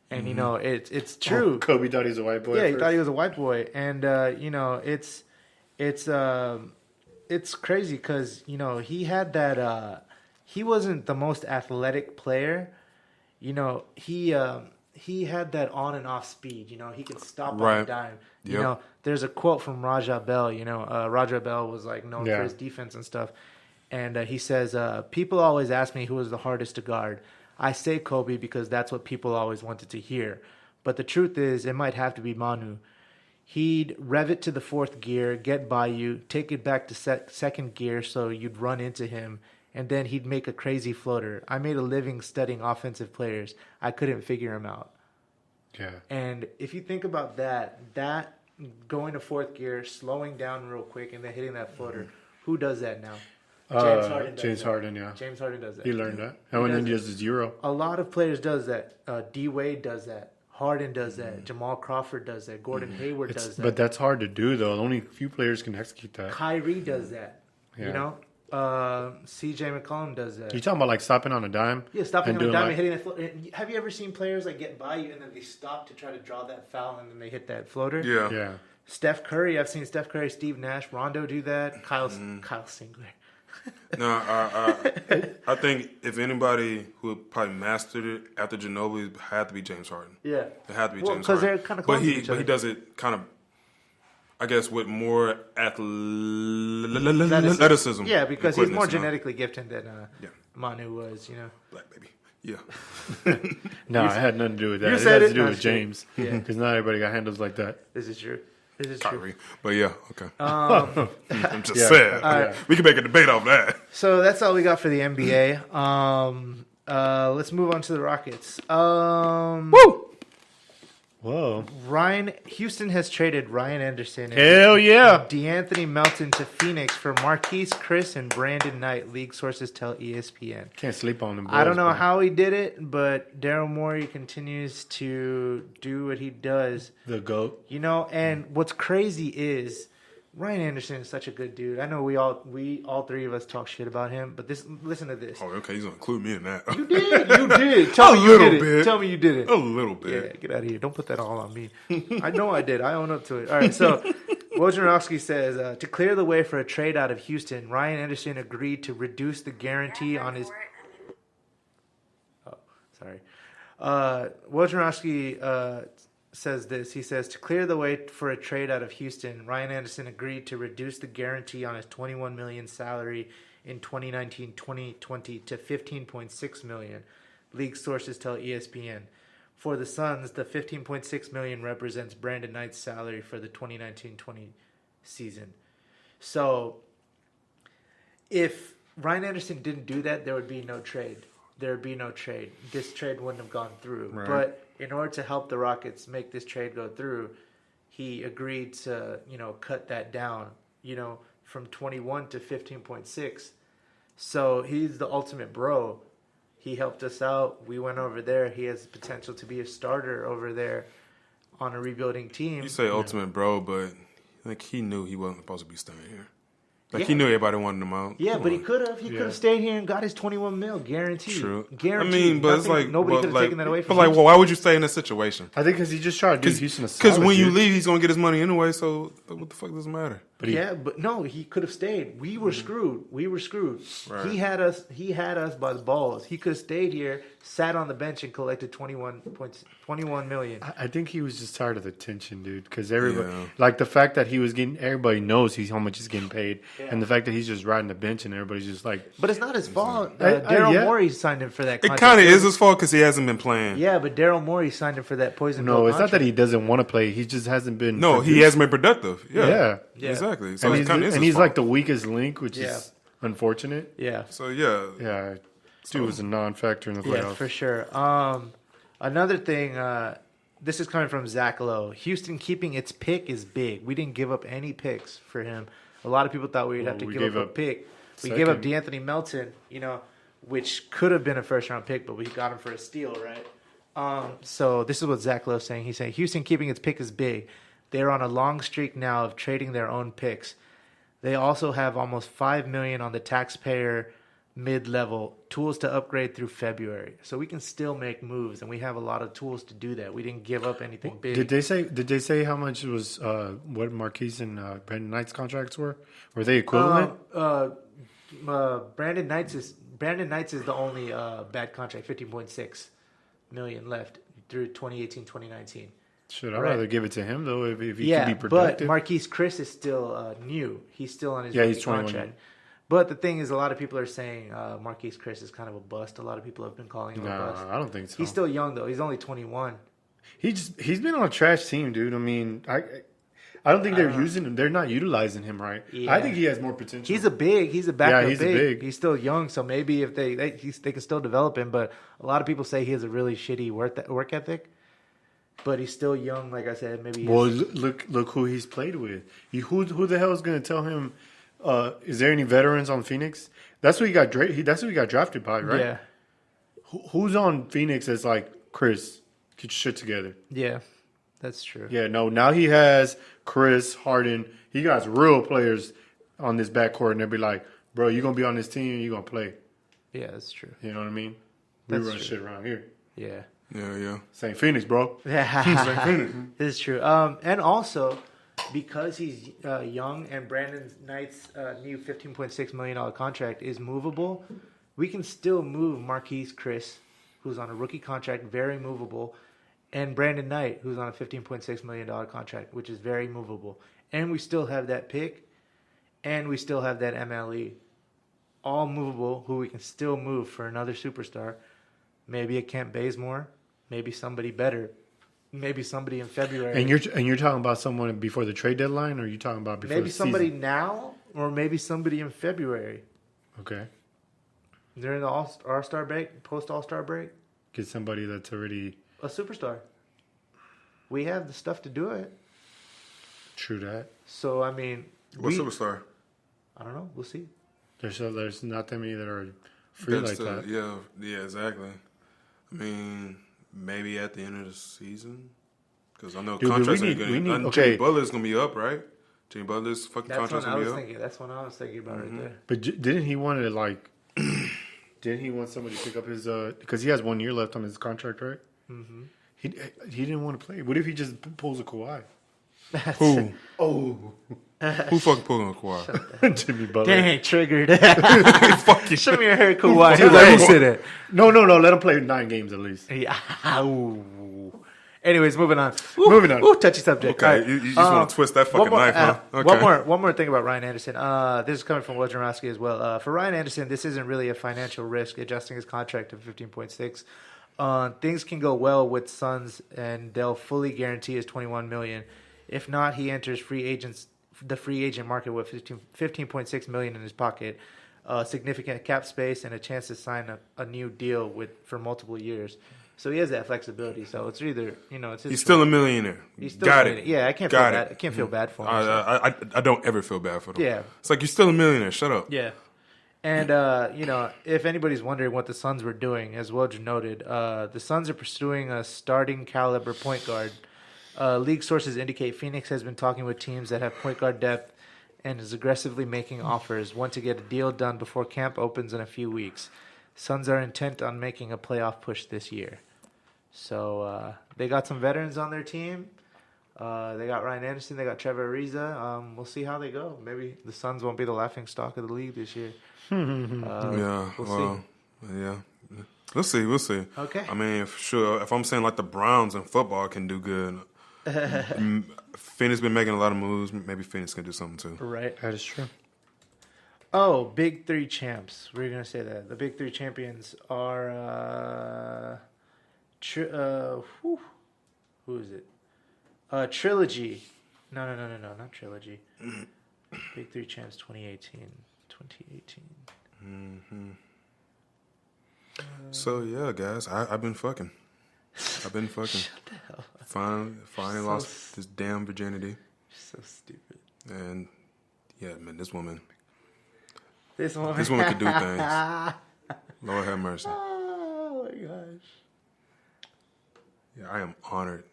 And it's true. Oh, Kobe thought he was a white boy. Yeah, he thought he was a white boy, and it's crazy because he had that. He wasn't the most athletic player. He had that on and off speed. He could stop on a dime. Yep. There's a quote from Raja Bell. Raja Bell was like known for his defense and stuff, and he says, "People always ask me who was the hardest to guard. I say Kobe because that's what people always wanted to hear. But the truth is, it might have to be Manu. He'd rev it to the fourth gear, get by you, take it back to second gear so you'd run into him, and then he'd make a crazy floater. I made a living studying offensive players. I couldn't figure him out." Yeah. And if you think about that going to fourth gear, slowing down real quick, and then hitting that floater, who does that now? James Harden does James that. Harden, yeah. James Harden does that. He learned that. And then he does his Euro. A lot of players does that. D Wade does that. Harden does that. Jamal Crawford does that. Gordon Hayward does that. But that's hard to do, though. Only a few players can execute that. Kyrie does that. Yeah. CJ McCollum does that. You talking about like stopping on a dime? Yeah, stopping on a dime like, and hitting that floater. Have you ever seen players like get by you and then they stop to try to draw that foul and then they hit that floater? Yeah. Yeah. Steph Curry, I've seen Steph Curry, Steve Nash, Rondo do that. Kyle Singler. No, I think if anybody who probably mastered it after Ginobili had to be James Harden. Yeah. It had to be James Harden. Because they're kind of close to each But other. he does it kind of, I guess, with more Athleticism. athleticism. Yeah, because he's more quickness, you know? genetically gifted than Manu was, Black baby. Yeah. No, it had nothing to do with that. You It said has it. to do No, with it's true. James. Yeah. Because not everybody got handles like that. This is true. This is true. Kyrie. But yeah, okay. I'm just Yeah. saying. right. We can make a debate off that. So that's all we got for the NBA. Let's move on to the Rockets. Woo! Whoa. Houston has traded Ryan Anderson and Hell yeah. DeAnthony Melton to Phoenix for Marquise Chris and Brandon Knight, league sources tell ESPN. Can't sleep on them. I don't boys, know bro. how he did it, but Daryl Morey continues to do what he does. The GOAT. You know, and what's crazy is Ryan Anderson is such a good dude. I know we all three of us talk shit about him, but listen to this. Oh, okay. He's going to include me in that. You did. Tell me you little did it. bit. Tell me you did it. A little bit. Yeah, get out of here. Don't put that all on me. I know I did. I own up to it. All right, so Wojnarowski says, to clear the way for a trade out of Houston, Ryan Anderson agreed to reduce the guarantee on his... Oh, sorry. Wojnarowski says this. He says, to clear the way for a trade out of Houston, Ryan Anderson agreed to reduce the guarantee on his $21 million salary in 2019-2020 to $15.6 million. League sources tell ESPN. For the Suns, the $15.6 million represents Brandon Knight's salary for the 2019-20 season. So, if Ryan Anderson didn't do that, there would be no trade. There would be no trade. This trade wouldn't have gone through. Right. But in order to help the Rockets make this trade go through, he agreed to, cut that down, from 21 to 15.6. So he's the ultimate bro. He helped us out. We went over there. He has potential to be a starter over there on a rebuilding team. You say ultimate bro, but he knew he wasn't supposed to be staying here. Yeah. He knew everybody wanted him out. Yeah, Come but he on. could have. He could have stayed here and got his 21 mil guaranteed. True. Guaranteed. I mean, but it's Nothing- like nobody could have taken that away from But him. well, why would you stay in that situation? I think because he just tried to do Houston a Because solid, when you dude. leave, he's gonna get his money anyway. So what the fuck does it matter? But But no, he could have stayed. We were screwed. We were screwed. Right. He had us by the balls. He could have stayed here, sat on the bench, and collected 21 million. I think he was just tired of the tension, dude. Because everybody, Yeah. like the fact that he was getting, everybody knows how much he's getting paid, and the fact that he's just riding the bench and everybody's just like, But it's not his fault. I- Daryl yeah. Morey signed him for that It contract. kind of is his fault because he hasn't been playing. Yeah, but Daryl Morey signed him for that poison no, pill it's not that he contract. doesn't want to play. He just hasn't been. No, he producing. hasn't been productive. Yeah, Yeah. exactly. So And it he's, kind of is and his he's fault. like the weakest link, which Yeah. is unfortunate. Yeah. So yeah, Yeah, dude was a non-factor in the Yeah, playoffs. for sure. Another thing, this is coming from Zach Lowe. Houston keeping its pick is big. We didn't give up any picks for him. A lot of people thought we'd have to we give gave up a up pick. We gave up second. DeAnthony Melton, which could have been a first-round pick, but we got him for a steal, right? So this is what Zach Lowe's saying. He's saying Houston keeping its pick is big. They're on a long streak now of trading their own picks. They also have almost $5 million on the taxpayer mid-level tools to upgrade through February. So we can still make moves, and we have a lot of tools to do that. We didn't give up anything big. Did they say how much was what Marquise and Brandon Knight's contracts were? Were they equivalent? Brandon Knights is the only bad contract, $15.6 million left through 2018-2019. Should I right. rather give it to him though if he Yeah, can be but productive? Marquise Chris is still new. He's still on his Yeah, rookie he's 21. contract. But the thing is, a lot of people are saying Marquise Chris is kind of a bust. A lot of people have been calling him a bust. I don't think so. He's still young though. He's only 21. He's been on a trash team, dude. I mean, I don't think they're using him. They're not utilizing him right. Yeah. I think he has more potential. He's a backup Yeah, he's a big. He's still young, so maybe if they can still develop him. But a lot of people say he has a really shitty work ethic. But he's still young, like I said. Maybe. Well, look who he's played with. Who the hell is going to tell him? Is there any veterans on Phoenix? That's what he got. That's what he got drafted by, right? Yeah, Who's on Phoenix as like Chris? Get your shit together. yeah, that's true. Yeah, no. Now he has Chris Harden. He got real players on this backcourt, and they'll be like, "Bro, you're gonna be on this team. You're gonna play." Yeah, that's true. You know what I mean? We That's run true. shit around here. Yeah. yeah. St. Phoenix, bro. Yeah, this is true. And also, because he's young and Brandon Knight's new $15.6 million contract is movable, we can still move Marquise Chris, who's on a rookie contract, very movable, and Brandon Knight, who's on a $15.6 million contract, which is very movable. And we still have that pick, and we still have that MLE. All movable, who we can still move for another superstar. Maybe a Kent Bazemore, maybe somebody better. Maybe somebody in February. And you're talking about someone before the trade deadline, or are you talking about before maybe the somebody season? now, or maybe somebody in February. Okay. During the All-Star break, post-All-Star break. Get somebody that's already... A superstar. We have the stuff to do it. True that. So, I mean... What superstar? I don't know. We'll see. There's not that many that are free like that. Yeah, exactly. I mean, maybe at the end of the season, because I know contracts are going to. Jimmy Butler's going to be up, right? Jimmy Butler's fucking contract's going to be up. That's what I was thinking about right there. But didn't he want to like? Didn't he want somebody to pick up his? Because he has 1 year left on his contract, right? Mm-hmm. He didn't want to play. What if he just pulls a Kawhi? Who? Oh, who fucking pulling a Kawhi? Jimmy Butler. Dang, triggered. Fuck you. Show me your hair, Kawhi. Let me sit it. No. Let him play 9 games at least. Yeah. Ooh. Anyways, moving on. Moving on. Ooh, touchy subject. Okay, Right. you just want to twist that fucking knife, huh? Okay. One more thing about Ryan Anderson. This is coming from Wojnarowski as well. For Ryan Anderson, this isn't really a financial risk, adjusting his contract to 15.6. Things can go well with Suns, and they'll fully guarantee his $21 million. If not, he enters the free agent market with $15.6 million in his pocket, significant cap space, and a chance to sign a new deal for multiple years. So he has that flexibility. So it's either it's his He's still a millionaire. He's still Got it. Yeah, I can't feel bad. I can't feel bad for him. I don't ever feel bad for them. Yeah. It's like you're still a millionaire. Shut up. Yeah. And, if anybody's wondering what the Suns were doing, as Woj noted, the Suns are pursuing a starting caliber point guard. League sources indicate Phoenix has been talking with teams that have point guard depth and is aggressively making offers, want to get a deal done before camp opens in a few weeks. Suns are intent on making a playoff push this year. So they got some veterans on their team. They got Ryan Anderson. They got Trevor Ariza. We'll see how they go. Maybe the Suns won't be the laughing stock of the league this year. We'll see. We'll see. Okay. I mean, if I'm saying like the Browns in football can do good, Phoenix been making a lot of moves. Maybe Phoenix can do something too. Right. That is true. Oh, Big Three champs. We're going to say that. The Big Three champions are... who is it? Trilogy. No, not Trilogy. Big Three champs 2018. Mm-hmm. So, yeah, guys, I've been fucking. Shut the hell up. Finally lost this damn virginity. So stupid. And, yeah, man, this woman This woman could do things. Lord have mercy. Oh, my gosh. Yeah, I am honored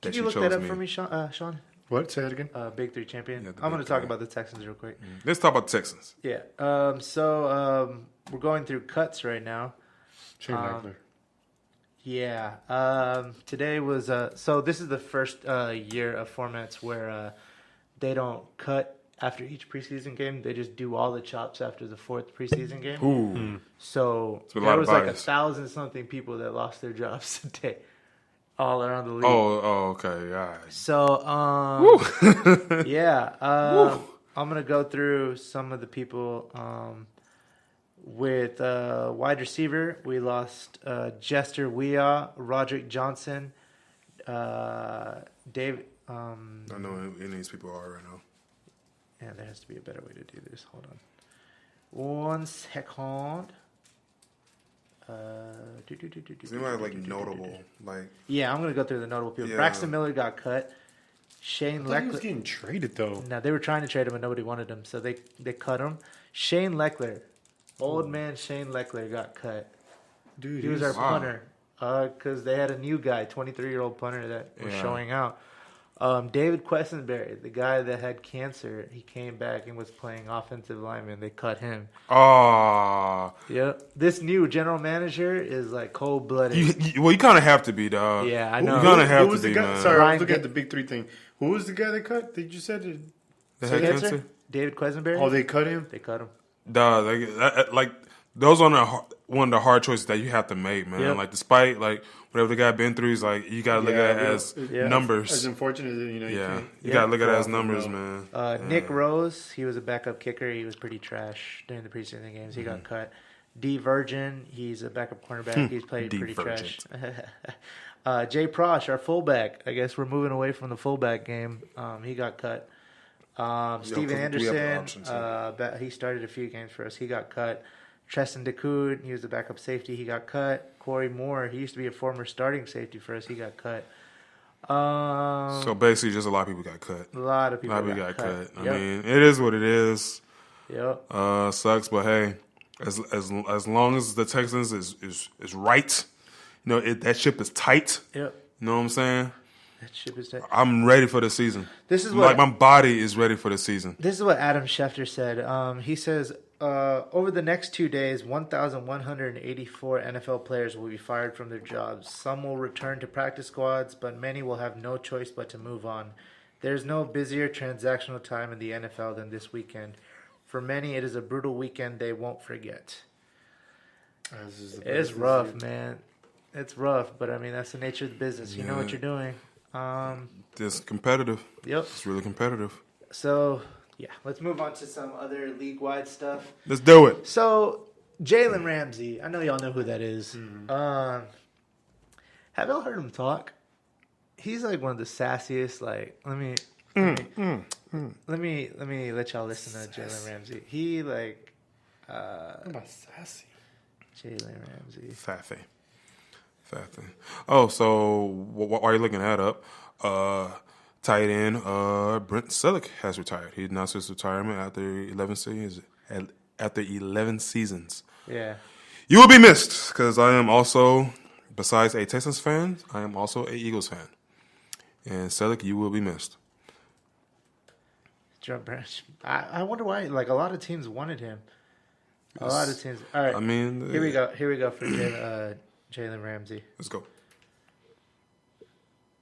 that Can she you look chose that up me. for me, Sean? What? Say that again. Big Three champion. Yeah, the I'm Big going to talk Three. about the Texans real quick. Let's talk about the Texans. Yeah. We're going through cuts right now. Shane Lechler. Yeah. Today was so this is the first year of formats where they don't cut after each preseason game. They just do all the chops after the 4th preseason game. Ooh. So a lot there of was like bias. 1,000-something people that lost their jobs today, all around the league. Oh, okay. All right. So yeah. I'm gonna go through some of the people. With wide receiver, we lost Jester Weah, Roderick Johnson, Dave. I know who any of these people are right now. Yeah, there has to be a better way to do this. Hold on. 1 second. Is anybody like notable? Like, Yeah, I'm gonna go through the notable people. Yeah. Braxton Miller got cut. Shane I thought he was Lechler. getting traded though. No, they were trying to trade him and nobody wanted him, so they cut him. Shane Lechler, old man Shane Lechler got cut. Dude, He was our Wow. punter because they had a new guy, 23-year-old punter that was Yeah. showing out. David Questenberry, the guy that had cancer, he came back and was playing offensive lineman. They cut him. Oh. Yep. This new general manager is like cold-blooded. Well, you kind of have to be, dog. Yeah, I know. You kind of have Who was to the be, guy? man. Sorry, I Ryan was looking Ga- at the big three thing. Who was the guy they cut? Did you said? They had Cancer? cancer? David Questenberry? Oh, they cut him. They cut him. Dog, like those are one of the hard choices that you have to make, man. Yep. Like, despite like whatever the guy been through, he's like you gotta look at it as numbers. As unfortunate as You gotta look at it as numbers, man. Nick Rose, he was a backup kicker. He was pretty trash during the preseason games. He got cut. D. Virgin, he's a backup cornerback. He's played pretty trash. Jay Prosh, our fullback. I guess we're moving away from the fullback game. He got cut. Steven Anderson, he started a few games for us. He got cut. Treston DeCoud, he was the backup safety. He got cut. Corey Moore, he used to be a former starting safety for us. He got cut. So basically, just a lot of people got cut. A lot of people got cut. Yep. I mean, it is what it is. Yep. Sucks, but hey, as long as the Texans is right, that ship is tight. Yep. You know what I'm saying? That ship is dead. I'm ready for the season. This is what my body is ready for the season. This is what Adam Schefter said. He says, over the next 2 days, 1,184 NFL players will be fired from their jobs. Some will return to practice squads, but many will have no choice but to move on. There's no busier transactional time in the NFL than this weekend. For many, it is a brutal weekend they won't forget. It's rough, man. It's rough, but I mean, that's the nature of the business. You know what you're doing. It's competitive. Yep. It's really competitive. So, yeah, let's move on to some other league-wide stuff. Let's do it. So, Jalen Ramsey, I know y'all know who that is. Have y'all heard him talk? He's like one of the sassiest. Like, let me let y'all listen to Jalen Ramsey. He like, What about sassy? Jalen Ramsey. Faffy. Oh, so while you're looking that up, tight end Brent Selleck has retired. He announced his retirement after 11 seasons. Yeah. You will be missed because I am also, besides a Texans fan, I am also a Eagles fan. And Selleck, you will be missed. Jump branch. I wonder why. Like a lot of teams wanted him. A lot of teams. All right. I mean, here we go for Jalen Ramsey. Let's go.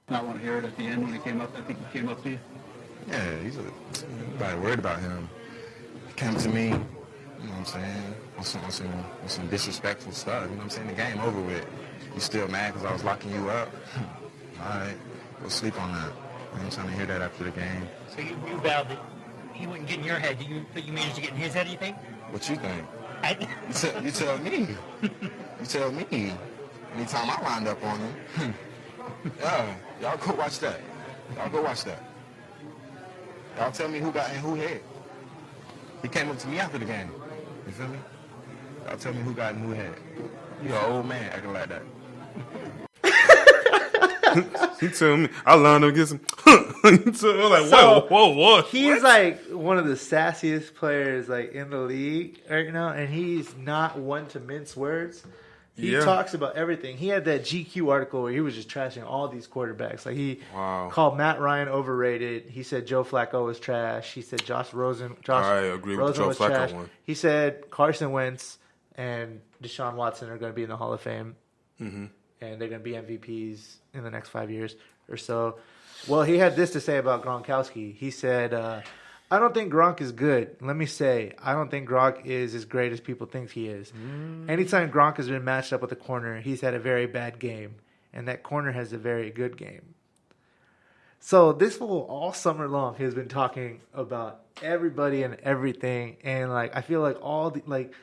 Not want to hear it at the end when he came up. I think he came up to you. Yeah, nobody worried about him. He came to me, you know what I'm saying, on some disrespectful stuff. You know what I'm saying? The game over with. You still mad because I was locking you up? All right, go sleep on that. I'm trying to hear that after the game. So you vowed that he wouldn't get in your head. You managed to get in his head, you think? What you think? You tell me. You tell me. Anytime I lined up on him. Yeah, y'all go watch that. Y'all tell me who got in who head. He came up to me after the game. You feel me? Y'all tell me who got in who head. You an old man acting like that. He told me I lined up against him. I was like, whoa. He's like one of the sassiest players like in the league right now, and he's not one to mince words. He talks about everything. He had that GQ article where he was just trashing all these quarterbacks. Like he called Matt Ryan overrated. He said Joe Flacco was trash. He said Josh Rosen. I agree with the Joe Flacco one. He said Carson Wentz and Deshaun Watson are going to be in the Hall of Fame, and they're going to be MVPs in the next 5 years or so. Well, he had this to say about Gronkowski. He said, I don't think Gronk is good. Let me say, I don't think Gronk is as great as people think he is. Anytime Gronk has been matched up with a corner, he's had a very bad game. And that corner has a very good game. So this fool all summer long has been talking about everybody and everything. And like I feel like all the like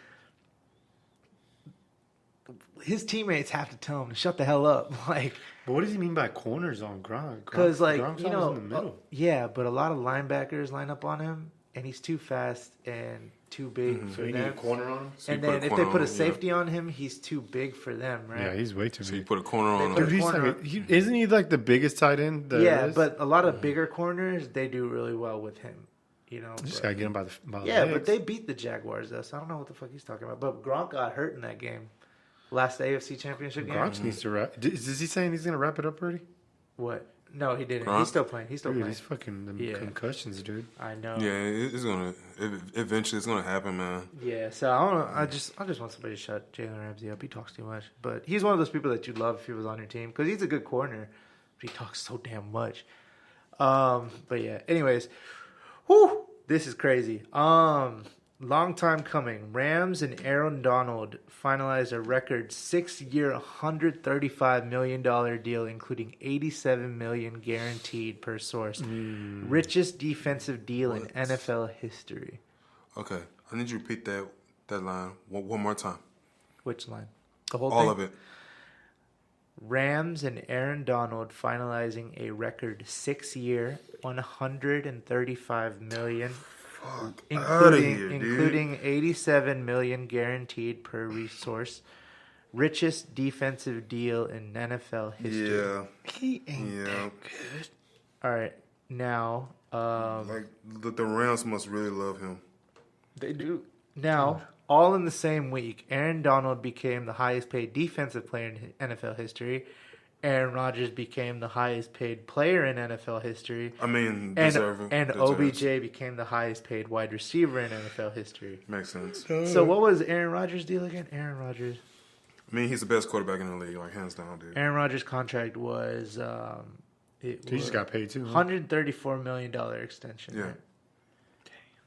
his teammates have to tell him to shut the hell up. Like, but what does he mean by corners on Gronk? Because like Gronk's you always know, in the middle. yeah, but a lot of linebackers line up on him, and he's too fast and too big for So you need a them. corner on him? So And you put then a if corner they put on a him, safety on him, he's too big for them, right? Yeah, he's way too So you big. put a corner on put him. a Dude, corner- isn't he like the biggest tight end there Yeah, is? but a lot of bigger corners, they do really well with him. You know, You just but- gotta get him by the yeah, legs. but they beat the Jaguars though, so I don't know what the fuck he's talking about. But Gronk got hurt in that game, last AFC Championship game. Gronk needs to wrap. Is he saying he's gonna wrap it up already? What? No, he didn't. Gronk? He's still playing. He's still Dude, playing. these fucking them Yeah. concussions, dude. I know. Yeah, it's gonna eventually. It's gonna happen, man. Yeah, so I don't know. I just want somebody to shut Jalen Ramsey up. He talks too much, but he's one of those people that you'd love if he was on your team because he's a good corner, but he talks so damn much. But yeah. Anyways, whew, this is crazy. Long time coming. Rams and Aaron Donald finalized a record 6-year, $135 million deal, including $87 million guaranteed per source. Richest defensive deal in NFL history. Okay, I need you to repeat that line one more time. Which line? The whole All thing? of it. Rams and Aaron Donald finalizing a record 6-year, $135 million, Outta here, dude. including $87 million guaranteed per resource. Richest defensive deal in NFL history. Yeah, He ain't yeah. good. All right, now Like the Rams must really love him. they do. Now, all in the same week, Aaron Donald became the highest paid defensive player in NFL history. Aaron Rodgers became the highest paid player in NFL history. I mean, And deserving. OBJ became the highest paid wide receiver in NFL history. Makes sense. So what was Aaron Rodgers' deal again? Aaron Rodgers. I mean, he's the best quarterback in the league, like hands down, dude. Aaron Rodgers' contract was He just got paid too. Huh? $134 million extension. Yeah. Right?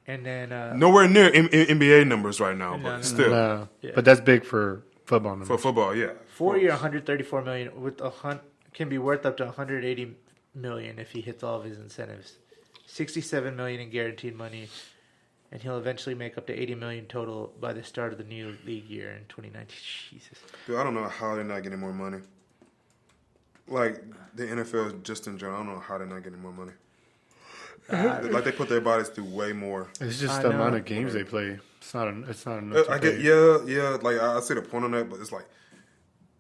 And then Nowhere near NBA numbers right now, No, but no. still No, Yeah. but that's big for football numbers. for football, yeah. 4-year, $134 million with can be worth up to $180 million if he hits all of his incentives. $67 million in guaranteed money, and he'll eventually make up to $80 million total by the start of the new league year in 2019. Jesus. Dude, I don't know how they're not getting more money. Like the NFL, just in general, I don't know how they're not getting more money. Like they put their bodies through way more. It's just I the know. amount of games they play. It's not enough. To I get, pay. yeah. Like I see the point on that, but it's like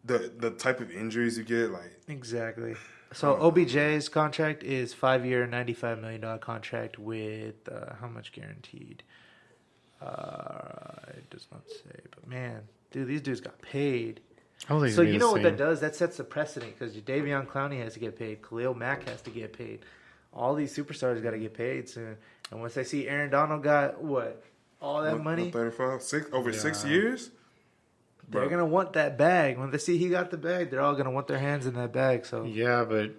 the type of injuries you get, like Exactly. So OBJ's contract is 5-year, $95 million contract with how much guaranteed? It does not say, but man, dude, these dudes got paid. I don't think So it's you the know what same. that does? That sets the precedent because Davion Clowney has to get paid. Khalil Mack has to get paid. All these superstars got to get paid soon. And once I see Aaron Donald got what all that money, 35, 6 years. they're gonna want that bag. When they see he got the bag, they're all gonna want their hands in that bag. So Yeah, but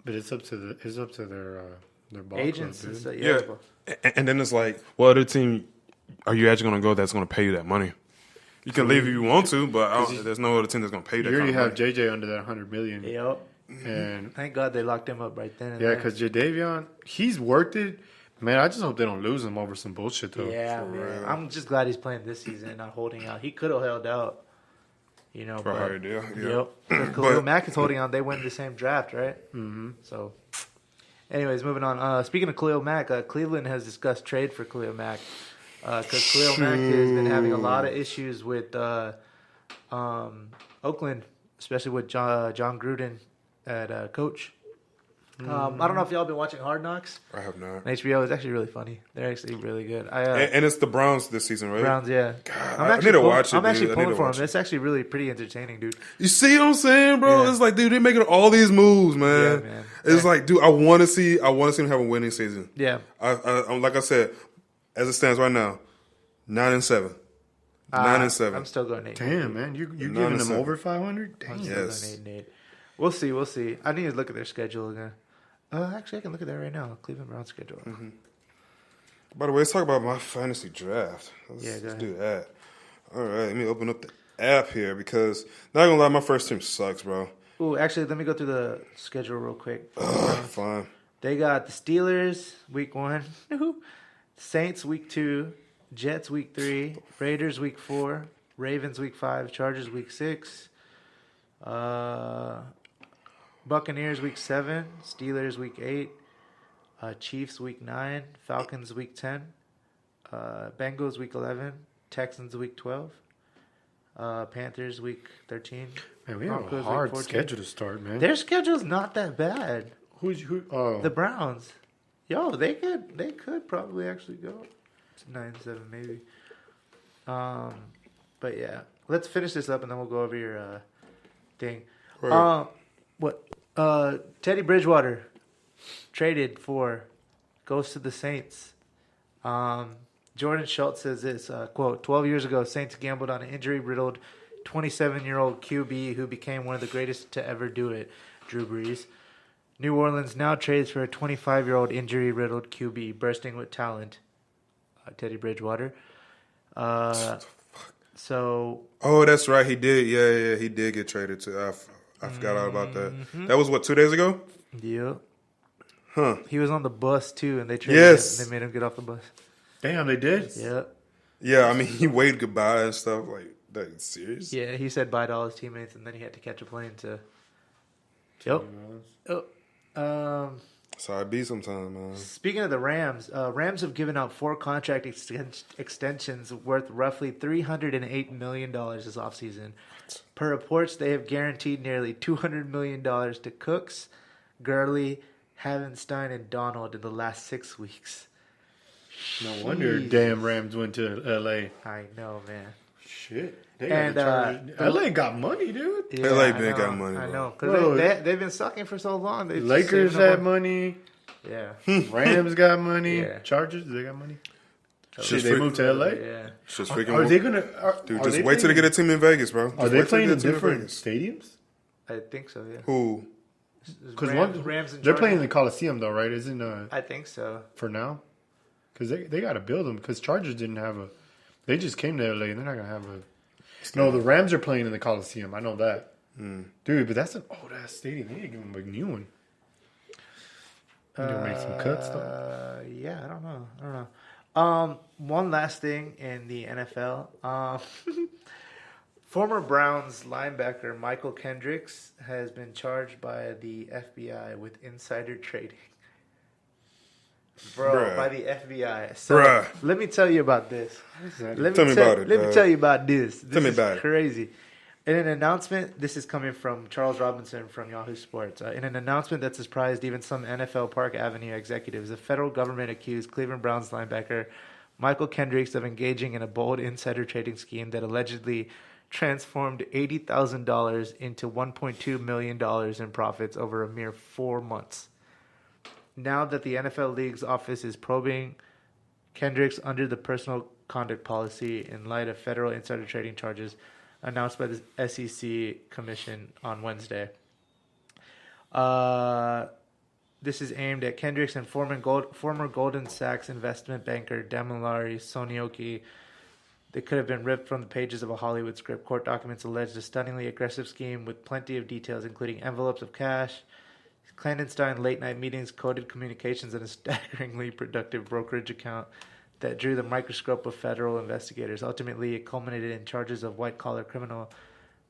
it's up to their ball agents club, and dude. stuff. Yeah, and then it's like, what other team are you actually going to go that's going to pay you that money? You can leave if you want to, but there's no other team that's going to pay you that You already kind of have money. JJ under that $100 million. Yep. And Thank God they locked him up right then. And yeah, there. because Jadavion, he's worked it. Man, I just hope they don't lose him over some bullshit though. Yeah, man. I'm just glad he's playing this season and not holding out. He could have held out, you know. For a but- higher deal, yeah. Yep. But Khalil Mack is holding on. They win the same draft, right? Mm-hmm. So, anyways, moving on. Speaking of Khalil Mack, Cleveland has discussed trade for Khalil Mack because Khalil Mack has been having a lot of issues with Oakland, especially with John Gruden at coach. I don't know if y'all been watching Hard Knocks I have not. on HBO. It's actually really funny. They're actually really good. And it's the Browns this season, right? Browns, yeah. I need to watch it, I'm actually dude. I need pulling to for watch them. it. It's actually really pretty entertaining, dude. You see what I'm saying, bro? Yeah. It's like, dude, they're making all these moves, man. Yeah, man. It's like, dude, I want to see them have a winning season. Yeah. I'm like I said, as it stands right now, 9-7. 9-7. I'm still going 8. Damn, man, you giving 9-7. them over 500? I'm Damn. still Yes. going 8. We'll see. I need to look at their schedule again. Actually, I can look at that right now. Cleveland Browns schedule. Mm-hmm. By the way, let's talk about my fantasy draft. Yeah, go Let's ahead. do that. All right, let me open up the app here because, not gonna lie, my first team sucks, bro. Ooh, actually, let me go through the schedule real quick. Fine. They got the Steelers week 1, Saints week 2, Jets week 3, Raiders week 4, Ravens week 5, Chargers week 6, Buccaneers week 7, Steelers week 8, Chiefs week 9, Falcons week 10, Bengals week 11, Texans week 12, Panthers week 13. Man, we have Broncos a week hard 14. schedule to start, man. Their schedule's not that bad. Who? Oh, The Browns, they could probably actually go to 9-7 maybe. But yeah, let's finish this up and then we'll go over your thing. Right. What? Teddy Bridgewater traded goes to the Saints. Jordan Schultz says this, quote, 12 years ago, Saints gambled on an injury-riddled 27-year-old QB who became one of the greatest to ever do it, Drew Brees. New Orleans now trades for a 25-year-old injury-riddled QB bursting with talent, Teddy Bridgewater. So. Oh, that's right. He did. Yeah. He did get traded to. I forgot all about that. That was, 2 days ago? Yeah. Huh. He was on the bus, too, and they traded him. They made him get off the bus. Damn, they did? Yeah. Yeah, I mean, he waved goodbye and stuff. Like, that serious? Yeah, he said bye to all his teammates, and then he had to catch a plane to. Yep. So I be sometimes, man. Speaking of the Rams, Rams have given out 4 contract extensions worth roughly $308 million this offseason. Per reports, they have guaranteed nearly $200 million to Cooks, Gurley, Havenstein, and Donald in the last 6 weeks. No wonder damn Rams went to L.A. I know, man. Shit. LA got money, dude. Yeah, LA been got money, I bro. know, because they've been sucking for so long. Lakers had money. Yeah. Rams got money. Yeah. Chargers, they got money. Shit, They moved to LA? Yeah. Just freaking. Are they going to... Dude, just wait till they get a team in Vegas, bro. Are they playing in different stadiums? I think so, yeah. Who? Because Rams and they're Chargers. playing in the Coliseum, though, right? Isn't I think so. for now? Because they got to build them. Because Chargers didn't have a... They just came to LA, and they're not going to have a... No, the Rams are playing in the Coliseum. I know that. Dude, but that's an old-ass stadium. They need to give them a new one. They're going to make some cuts, though. Yeah, I don't know. One last thing in the NFL. Former Browns linebacker Michael Kendricks has been charged by the FBI with insider trading. Bro, by the FBI. So let me tell you about this. Tell me about it. Let me tell you about this. Tell me about it. Crazy. In an announcement, this is coming from Charles Robinson from Yahoo Sports. In an announcement that surprised even some NFL Park Avenue executives, the federal government accused Cleveland Browns linebacker Michael Kendricks of engaging in a bold insider trading scheme that allegedly transformed $80,000 into $1.2 million in profits over a mere 4 months. Now that the NFL League's office is probing Kendricks under the personal conduct policy in light of federal insider trading charges announced by the SEC Commission on Wednesday. This is aimed at Kendricks and former Goldman Sachs investment banker Damilare Sonioki. They could have been ripped from the pages of a Hollywood script. Court documents alleged a stunningly aggressive scheme with plenty of details, including envelopes of cash, clandestine late-night meetings, coded communications, and a staggeringly productive brokerage account that drew the microscope of federal investigators. Ultimately, it culminated in charges of white-collar criminal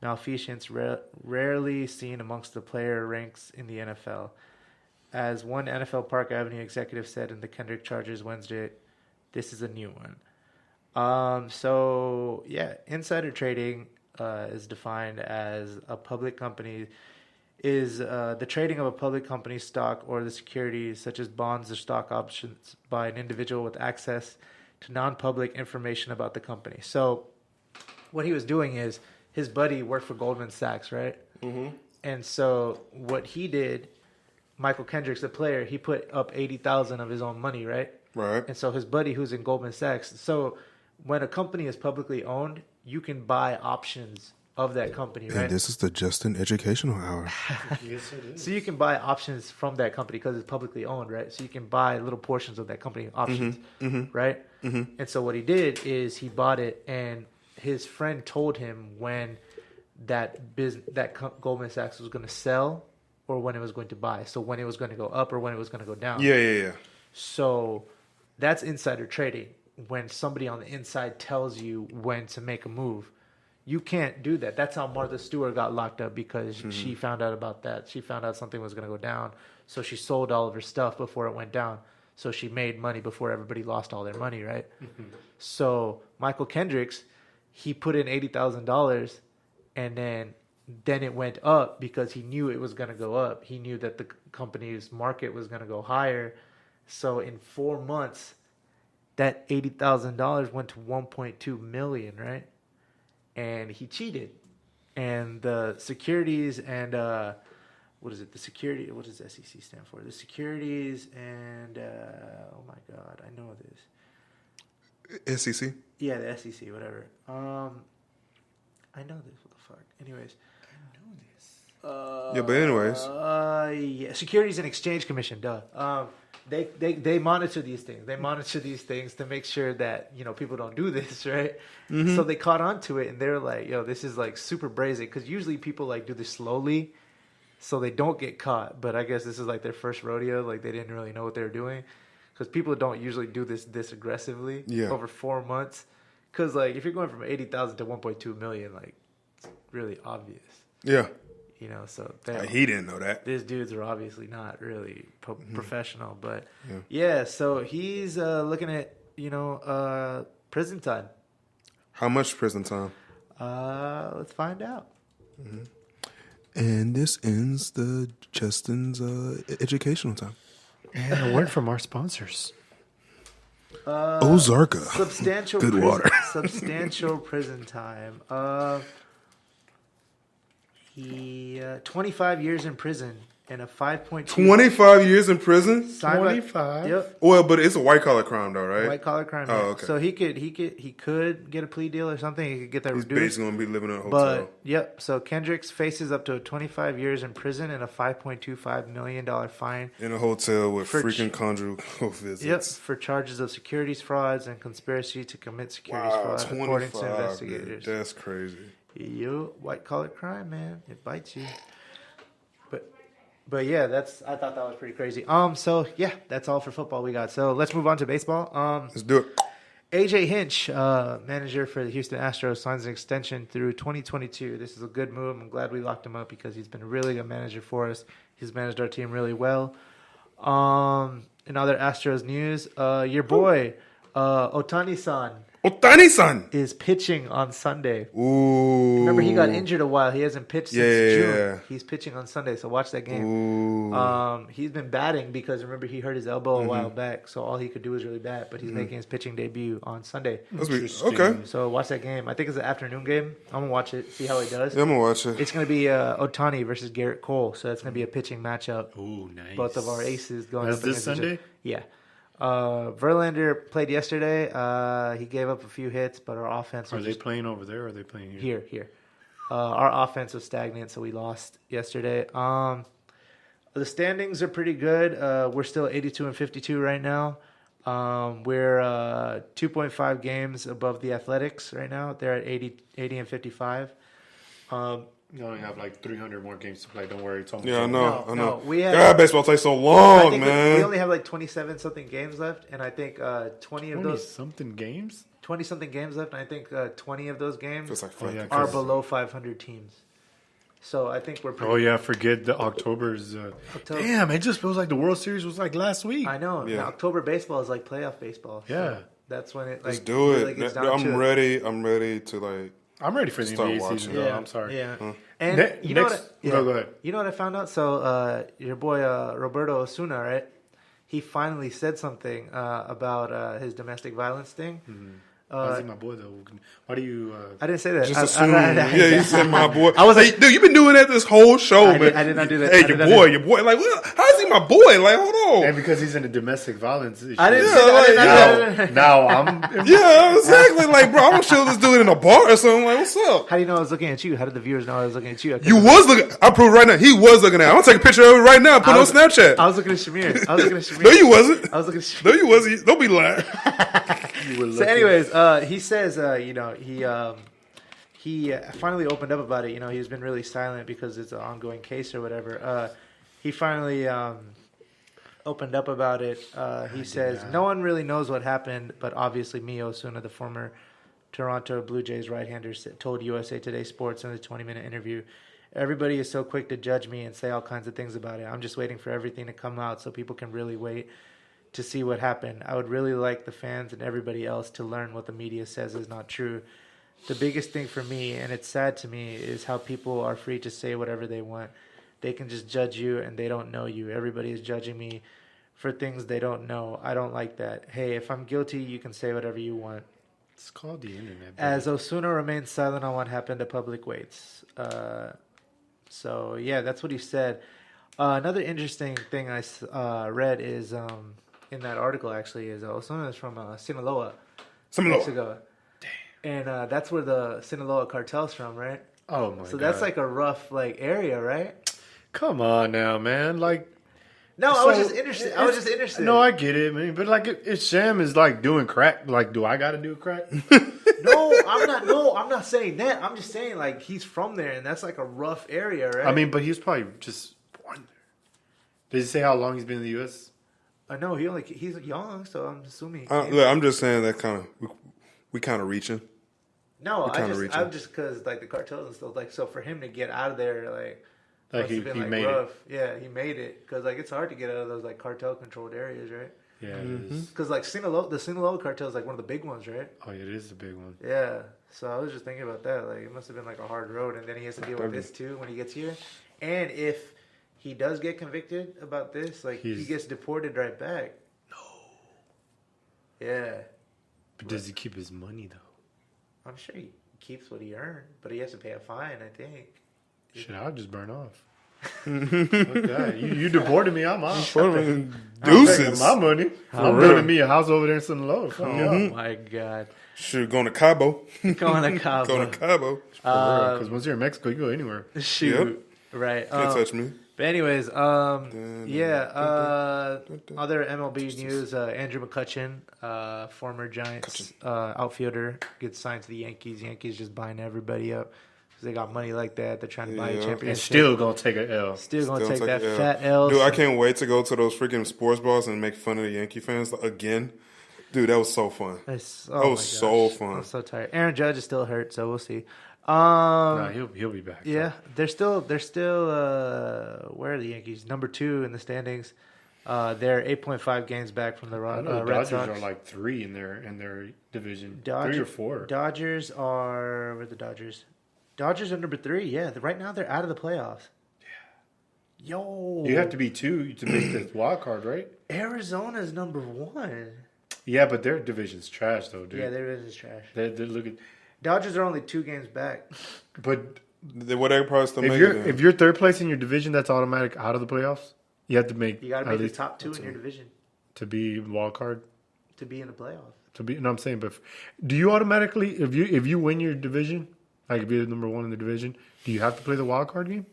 malfeasance rarely seen amongst the player ranks in the NFL. As one NFL Park Avenue executive said in the Kendrick charges Wednesday, this is a new one. Insider trading is defined as a public company is the trading of a public company's stock or the securities such as bonds or stock options by an individual with access to non-public information about the company. So what he was doing is his buddy worked for Goldman Sachs, right? Mm-hmm. And so what he did, Michael Kendricks, the player, he put up $80,000 of his own money, right? Right. And so his buddy who's in Goldman Sachs. So when a company is publicly owned, you can buy options of that company, right? And this is the Justin Educational Hour. Yes, it is. So you can buy options from that company because it's publicly owned, right? So you can buy little portions of that company options, right? Mm-hmm. And so what he did is he bought it, and his friend told him when Goldman Sachs was going to sell or when it was going to buy. So when it was going to go up or when it was going to go down. Yeah. So that's insider trading. When somebody on the inside tells you when to make a move. You can't do that. That's how Martha Stewart got locked up because she found out about that. She found out something was going to go down. So she sold all of her stuff before it went down. So she made money before everybody lost all their money, right? Mm-hmm. So Michael Kendricks, he put in $80,000 and then it went up because he knew it was going to go up. He knew that the company's market was going to go higher. So in 4 months, that $80,000 went to $1.2 million, right? And he cheated. And the securities and what is it? The security. What does SEC stand for? The Securities and oh my God, I know this. SEC. Yeah, the SEC, whatever. I know this. What the fuck? Anyways. Yeah, but anyways. Yeah, Securities and Exchange Commission. Duh. They monitor these things. They monitor these things to make sure that people don't do this, right? Mm-hmm. So they caught on to it, and they're like, "Yo, this is like super brazen." Because usually people like do this slowly, so they don't get caught. But I guess this is like their first rodeo. Like they didn't really know what they were doing, because people don't usually do this aggressively over 4 months. Because like if you're going from 80,000 to 1.2 million, like it's really obvious. Yeah. So he didn't know that. These dudes are obviously not really professional, but so he's looking at prison time. How much prison time? Let's find out. Mm-hmm. And this ends the Justin's educational time. And a word from our sponsors. Ozarka. Substantial good prison, water. Substantial prison time. He 25 years in prison and a 5.2. 25 years in prison. 25. Yep. Well, but it's a white collar crime, though, right? White collar crime. Oh, yeah. okay. So he could get a plea deal or something. He could get that He's reduced. basically gonna be living in a hotel. But yep. So Kendricks faces up to 25 years in prison and a $5.25 million fine. In a hotel with For freaking conjugal visits. Yep, for charges of securities frauds and conspiracy to commit securities fraud, according to investigators. Dude, that's crazy. White collar crime, man. It bites you. But yeah, I thought that was pretty crazy. So yeah, that's all for football we got. So let's move on to baseball. Let's do it. AJ Hinch, manager for the Houston Astros, signs an extension through 2022. This is a good move. I'm glad we locked him up because he's been a really good manager for us. He's managed our team really well. In other Astros news, your boy Ohtani-san is pitching on Sunday. Ooh. Remember, he got injured a while. He hasn't pitched since June. Yeah. He's pitching on Sunday, so watch that game. Ooh. He's been batting because, remember, he hurt his elbow a while back, so all he could do was really bat, but he's making his pitching debut on Sunday. Okay. So watch that game. I think it's an afternoon game. I'm going to watch it, see how he does. Yeah, I'm going to watch it. It's going to be Ohtani versus Garrett Cole, so that's going to be a pitching matchup. Ooh, nice. Both of our aces going That's up this against each other. Sunday? Yeah. Verlander played yesterday. He gave up a few hits, but our offense was Are they playing over there or are they playing here? here. Our offense was stagnant, so we lost yesterday. The standings are pretty good. We're still 82 and 52 right now. We're 2.5 games above the Athletics right now. They're at 80 and 55. You only have like 300 more games to play. Don't worry. It's almost Yeah, I over. know. No, we have- God, baseball takes so I long, think man. we only have like 27 something games left, and I think 20 of those 20-something games? 20 something games left, and I think 20 of those games It's like yeah, are 'cause- below 500 teams. So I think we're pretty. Oh, yeah. Forget the October's. October. Damn, it just feels like the World Series was like last week. I know. Yeah. Now, October baseball is like playoff baseball. So Yeah. that's when it. Let's Like, do really it. gets down I'm to it. ready. I'm ready to, like... I'm ready for the Start NBA watching. season, though. I'm sorry. Yeah. And Ne- you know next- what? go ahead. You know what I found out? So your boy Roberto Osuna, right? He finally said something about his domestic violence thing. I see my boy, though. Why do you... I didn't say that. Just I- assume. I- Yeah, you said my boy. I was like- hey, dude, you've been doing that this whole show, I man. did not do that. Hey, I your did not boy, do your boy. Like, well, how is he my boy? Like, hold on. And because he's in a domestic violence issue. I didn't Yeah, say that. like, I did not- Now I'm... Yeah, exactly. Like, bro, I'm gonna show this dude in a bar or something. Like, what's up? How do you know I was looking at you? How did the viewers know I was looking at you? You was looking. I prove right now. He was looking at. I'm gonna take a picture of it right now. And put it on Snapchat. I was looking at Shamir. I was looking at Shamir. No, you wasn't. I was looking at Shamir. No, you wasn't. Don't be lying. So, anyways, he says, he finally opened up about it. You know, he's been really silent because it's an ongoing case or whatever. He finally opened up about it. He says, no one really knows what happened, but obviously me, Osuna, the former Toronto Blue Jays right-hander, told USA Today Sports in a 20-minute interview, everybody is so quick to judge me and say all kinds of things about it. I'm just waiting for everything to come out so people can really wait to see what happened. I would really like the fans and everybody else to learn what the media says is not true. The biggest thing for me, and it's sad to me, is how people are free to say whatever they want. They can just judge you and they don't know you. Everybody is judging me for things they don't know. I don't like that. Hey, if I'm guilty, you can say whatever you want. It's called the internet. As Osuna remains silent on what happened, the public waits. So, yeah, that's what he said. Another interesting thing I read is in that article actually is something that's from Sinaloa, Mexico. Damn. And that's where the Sinaloa cartel's from, right? Oh my god. So that's like a rough area, right? Come on now, man. Like, no, so I was just interested. No, I get it, man. But like, if Sham is like doing crack, like, do I got to do crack? No, I'm not. No, I'm not saying that. I'm just saying like he's from there, and that's like a rough area, right? I mean, but he's probably just born there. Did he say how long he's been in the U.S.? I know he's young, so I'm assuming. Look, I'm just saying that kind of we kind of reaching. No, I'm just because like the cartels and stuff. Like, so for him to get out of there, like he been, made rough. it. Yeah, he made it because like it's hard to get out of those like cartel controlled areas, right? Yeah, it is. Because like the Sinaloa cartel is like one of the big ones, right? Oh, yeah, it is the big one. Yeah. So I was just thinking about that. Like, it must have been like a hard road, and then he has to deal with this too when he gets here. And if he does get convicted about this, like he gets deported right back. No. Yeah. But does he keep his money though? I'm sure he keeps what he earned, but he has to pay a fine, I think. Shit, I'll just burn off. Fuck that. You deported me, I'm out. Deuces. My money. I'm building me a house over there in Sinaloa. Oh my god. Shoot, going to Cabo. Going to Cabo. Going to Cabo. Because once you're in Mexico, you go anywhere. Shoot. Yep. Right. Can't touch me. But anyways, other MLB news, Andrew McCutchen, former Giants outfielder, gets signed to the Yankees. Yankees just buying everybody up because they got money like that. They're trying to buy a championship. And still going to take an L. Still going to take that fat L. Dude, I can't wait to go to those freaking sports bars and make fun of the Yankee fans again. Dude, that was so fun. That was so fun. I'm so tired. Aaron Judge is still hurt, so we'll see. Nah, he'll be back. Yeah, they're still. Where are the Yankees? Number 2 in the standings. They're 8.5 games back from the Red Dodgers Sox. Are like 3 in their division. 3 or 4. Dodgers are where are the Dodgers? Dodgers are number 3. Yeah, right now they're out of the playoffs. Yeah. Yo, you have to be 2 to make the wild card, right? Arizona's number 1. Yeah, but their division's trash though, dude. Yeah, their division's trash. They're looking. Dodgers are only 2 games back. But whatever price to make if you're third place in your division, that's automatic out of the playoffs. You have to make. You got to make the top 2 in your division to be wild card. To be in the playoffs. No, I'm saying, but do you automatically if you win your division, like if you're number 1 in the division, do you have to play the wild card game?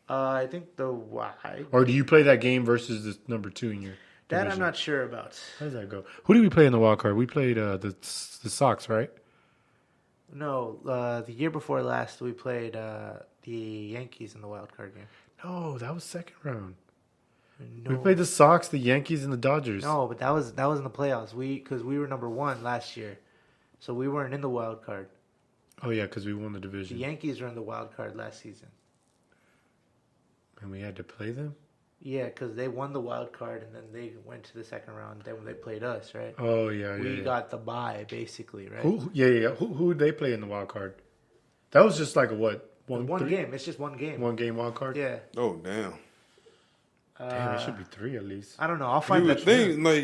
I think the why. Or do you play that game versus the number 2 in your? That I'm not sure about. How does that go? Who did we play in the wild card? We played the Sox, right? No, the year before last we played the Yankees in the wild card game. No, that was second round. No. We played the Sox, the Yankees, and the Dodgers. No, but that was in the playoffs. Because we were number 1 last year, so we weren't in the wild card. Oh yeah, because we won the division. The Yankees were in the wild card last season. And we had to play them? Yeah, because they won the wild card, and then they went to the second round. Then when they played us, right? Oh, yeah, We got the bye, basically, right? Who did they play in the wild card? That was just like a what? One game. It's just one game. 1 game wild card? Yeah. Oh, damn. Damn, it should be 3 at least. I don't know. I'll find You that. would think, like,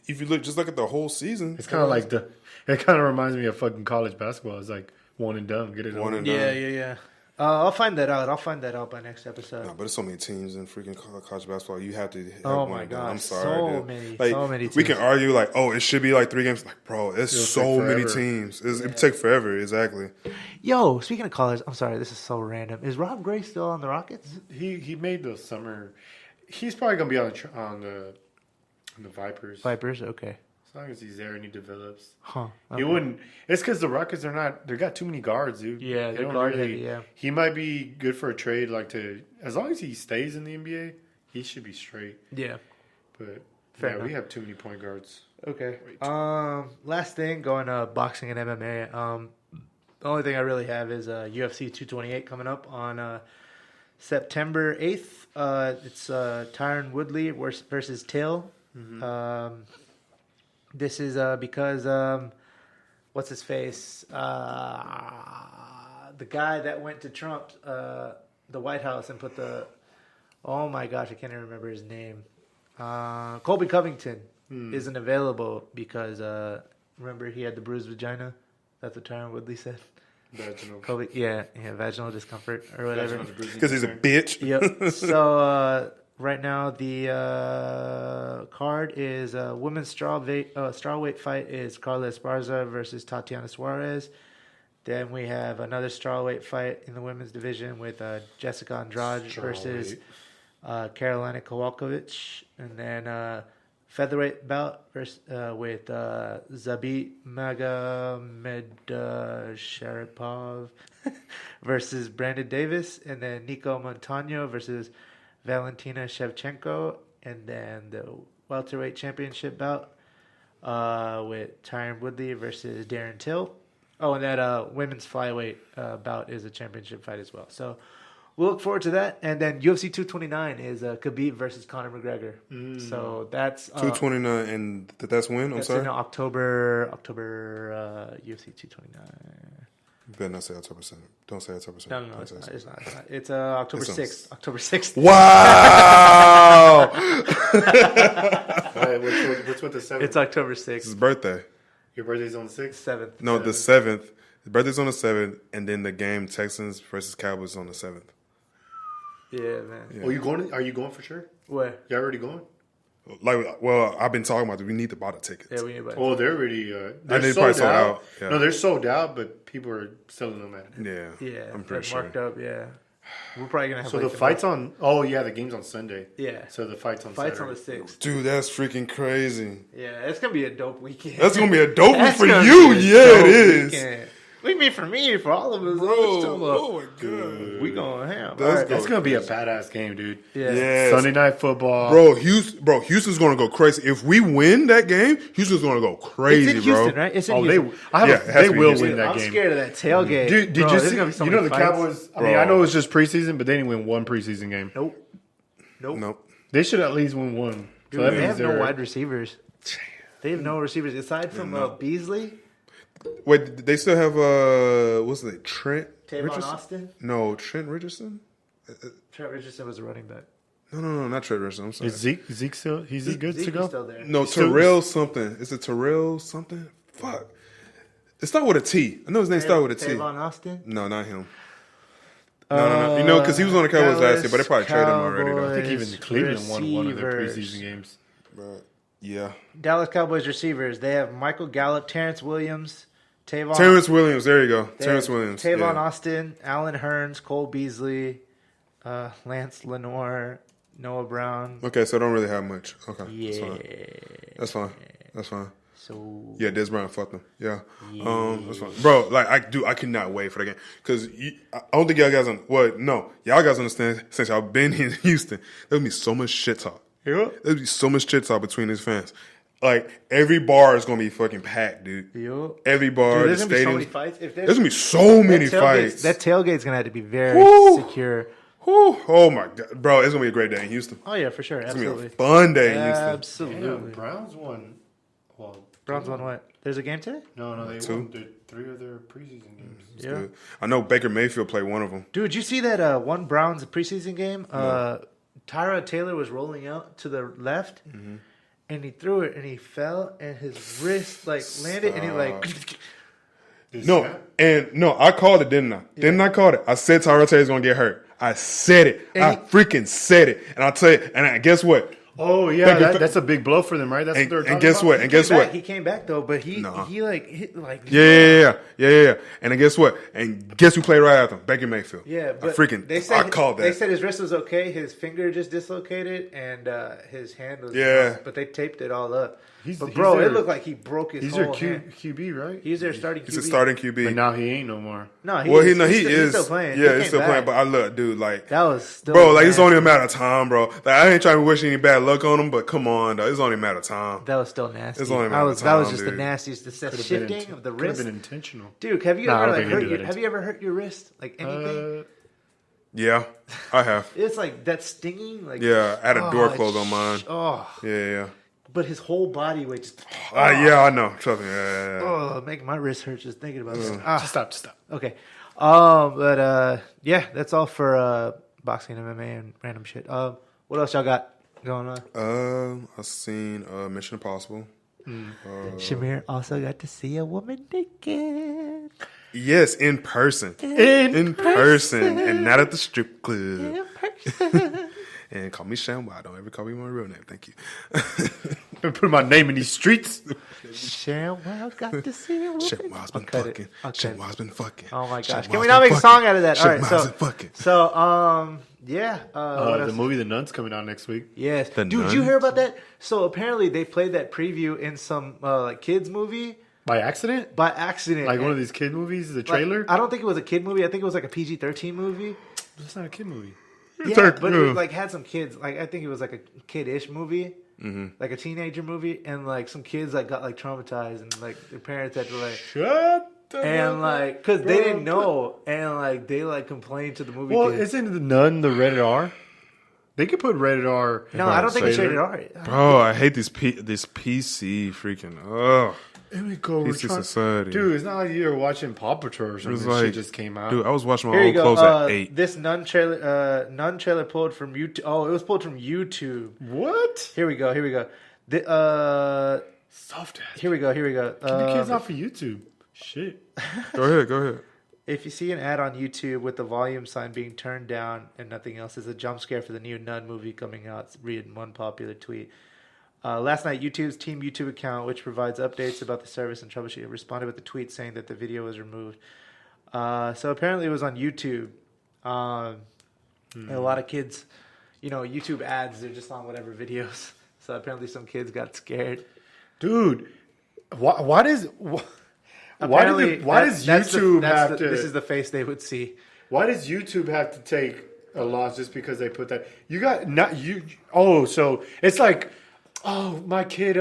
if you look at the whole season. It's kind of like it kind of reminds me of fucking college basketball. It's like one and done. Get it One over. and done. Yeah. I'll find that out. I'll find that out by next episode. No, but there's so many teams in freaking college basketball. You have to have Oh one my and done. God, I'm sorry, so dude. many Like, we can teams. argue like, oh, it should be like 3 games. Like, bro, it's It'll so take many forever. teams. It would take forever. Exactly. Yo, speaking of college, I'm sorry, this is so random. Is Rob Gray still on the Rockets? He made the summer. He's probably gonna be on the Vipers. Vipers, okay. As long as he's there and he develops. Huh. He wouldn't. It's because the Rockets are not. They got too many guards, dude. Yeah, They they're don't guard heavy, yeah. He might be good for a trade, as long as he stays in the NBA, he should be straight. Yeah. But Fair enough. we have too many point guards. Okay. Last thing, going boxing and MMA. The only thing I really have is UFC 228 coming up on September 8th. It's Tyron Woodley versus Till. Mm-hmm. This is because what's his face? The guy that went to Trump, the White House, and put the. Oh my gosh, I can't even remember his name. Colby Covington isn't available because remember he had the bruised vagina. That's what Tyron Woodley said. Vaginal. vaginal discomfort or whatever. Because he's a bitch. Yep. So right now the card is women's strawweight fight is Carla Esparza versus Tatiana Suarez. Then we have another strawweight fight in the women's division with Jessica Andrade versus Carolina Kowalkiewicz, and then featherweight bout versus, with Zabit Sharipov versus Brandon Davis, and then Nico Montano versus Valentina Shevchenko, and then the welterweight championship bout with Tyron Woodley versus Darren Till. Oh, and that women's flyweight bout is a championship fight as well. So we'll look forward to that. And then UFC 229 is Khabib versus Conor McGregor. So that's 229, and that's when? I'm sorry? In October UFC 229. You better not say October 7th. Don't say October 7th. No, it's not. It's October 6th. October 6th. Wow! What's with the 7th? It's October 6th. It's his birthday. Your birthday's on the 6th? 7th. No, the 7th. His birthday's on the 7th, and then the game Texans versus Cowboys on the 7th. Yeah, man. Yeah. Oh, you going? Are you going for sure? Where? You already going? I've been talking about it. We need to buy the tickets. Yeah, we need to buy Oh, they're already. they They're probably sold sold out. out. Yeah. No, they're sold out, but people are selling them at. Yeah, I'm they're pretty sure. marked up, yeah. We're probably going to have So the fight's on. Oh yeah, the game's on Sunday. Yeah. So the fight's on. Fight's Saturday. on the 6th. Dude, that's freaking crazy. Yeah, it's going to be a dope weekend. That's gonna be a dope week That's for gonna you. be a Yeah, dope it is. weekend. We mean for me, for all of us. Bro, oh my god. We going ham. That's All right. That's gonna be a badass game, dude. Yeah. Yes. Sunday night football, Houston's gonna go crazy. If we win that game, Houston's gonna go crazy, It's in Houston, bro. right? It's in Oh, Houston. it has they to be will Houston. win that I'm game. scared of that tailgate. Dude, did Bro, you there's see? gonna be so You know many the fights. Cowboys. I mean, I know it's just preseason, but they didn't win one preseason game. Nope. Nope. They should at least win one. So Dude, that they means have no they're- wide receivers. They have no receivers aside from Beasley, Wait, they still have what's it? Trent Tavon Richardson? Austin. No, Trent Richardson. Trent Richardson was a running back. No, not Trent Richardson. I'm sorry. Is Zeke still? He's good to Zeke's go. still there. No, still- Terrell something. Is it Terrell something? Fuck. It started with a T. I know his name started with a T. Tavon Austin. No, not him. No. You know, because he was on the Cowboys last year, but they probably traded him already, though. I think even Cleveland won one of their Receivers. preseason games. Yeah. Dallas Cowboys receivers. They have Michael Gallup, Terrence Williams, Tavon. Terrence Williams. There you go. they Terrence have Williams. Tavon yeah. Austin, Alan Hearns, Cole Beasley, Lance Lenore, Noah Brown. Okay, so I don't really have much. Okay. Yeah. That's fine. That's fine. So Yeah, Des Bryant fucked them. Yeah. That's fine. Bro, like, I cannot wait for the game. Because I don't think y'all guys, y'all guys understand, since y'all been in Houston, there'll be so much shit talk. Yeah. There'll be so much shit talk between these fans. Like, every bar is going to be fucking packed, dude. Yo. Every bar, Dude, there's the gonna be so stadiums. many fights. If There's going to be so many fights. That tailgate's gonna have to be very Woo. secure. Whew. Oh, my God. Bro, it's going to be a great day in Houston. Oh yeah, for sure, It's going to absolutely, be a fun day in Houston. absolutely. Browns won. Well, Browns won what? There's a game today, No, they Two. won 3 of their preseason games. It's yeah. good. I know Baker Mayfield played one of them. Dude, you see that one Browns preseason game? Tyrod Taylor was rolling out to the left, and he threw it, and he fell, and his wrist landed, and he I called it, didn't I? Didn't I call it? I said Tyrod Taylor's going to get hurt. I said it. And I freaking said it. And I'll tell you, guess what? Oh yeah, Baker- that's a big blow for them, right? That's what they're talking And guess about? what? And guess what? He came back though, but he Nah. hit Yeah. And then guess what? And guess who played right after him? Baker Mayfield. Yeah, but I called that. They said his wrist was okay. His finger just dislocated, and his hand was but they taped it all up. He's it their- looked like he broke his He's whole their hand. QB, right? He's their starting QB. He's a starting QB. But now he ain't no more. No, Well, he he's is. still playing. Yeah, He he's still came playing. back. But I look, dude, like, That was still bro, like, it's nasty. only a matter of time, bro. Like, I ain't trying to wish any bad luck on him, but come on, though. It's only a matter of time. That was still nasty. It's only a that matter of was that was time, just the dude. nastiest. The Could've been shifting of the Could have wrist. been intentional. Dude, have you Nah, I ever don't think they do that. have you ever hurt your wrist like anything? Yeah, I have. It's like that stinging. Like Yeah, I had a door closed on mine. Oh, Yeah. but his whole body weight just. Yeah, I know. Trust me. Yeah. Oh, making my wrist hurt just thinking about this. Just stop. Okay. But yeah, that's all for boxing, MMA, and random shit. What else y'all got going on? I've seen Mission Impossible. Shamir also got to see a woman naked. Yes, in person. In person. And not at the strip club. In person. And call me ShamWow. Don't ever call me my real name. Thank you. Put my name in these streets. ShamWow got to see a woman. ShamWow's been fucking. ShamWow's been fucking. Oh my gosh. ShamWow's Can we not make a been song fucking. out of that? All right, ShamWow's been fucking. Yeah. The else? movie The Nun's coming out next week. Yes. The Dude, did you hear about that? So apparently they played that preview in some like kids movie By accident? by accident. Like one of And, these kid movies, the like, trailer? I don't think it was a kid movie. I think it was like a PG-13 movie. That's not a kid movie. Yeah, but it like had some kids. Like I think it was like a kid-ish movie, like a teenager movie, and like some kids like got like traumatized, and like their parents had to like Shut the and like because they didn't know, and like they like complained to the movie. Well, kids. isn't The Nun the rated R? They could put rated R. No, I don't think it's trailer. rated R. Bro, I hate this PC freaking. Ugh. Here we go. PC society. Dude, it's not like you're watching Paw Patrol or something. was Shit like, just came out. Dude, I was watching my Here you old go. clothes at 8. This Nun trailer pulled from YouTube. Oh, it was pulled from YouTube. What? Here we go. Soft ass. Here we go. Keep the kids off of YouTube. Shit. Go ahead. If you see an ad on YouTube with the volume sign being turned down and nothing else, it's a jump scare for the new Nun movie coming out. Read one popular tweet. Last night, YouTube's Team YouTube account, which provides updates about the service and troubleshooting, responded with a tweet saying that the video was removed. So apparently it was on YouTube. And a lot of kids, YouTube ads, they're just on whatever videos. So apparently some kids got scared. Dude, why does YouTube have to? This is the face they would see. Why does YouTube have to take a loss just because they put that? You got not you. Oh, so it's like, oh, my kid.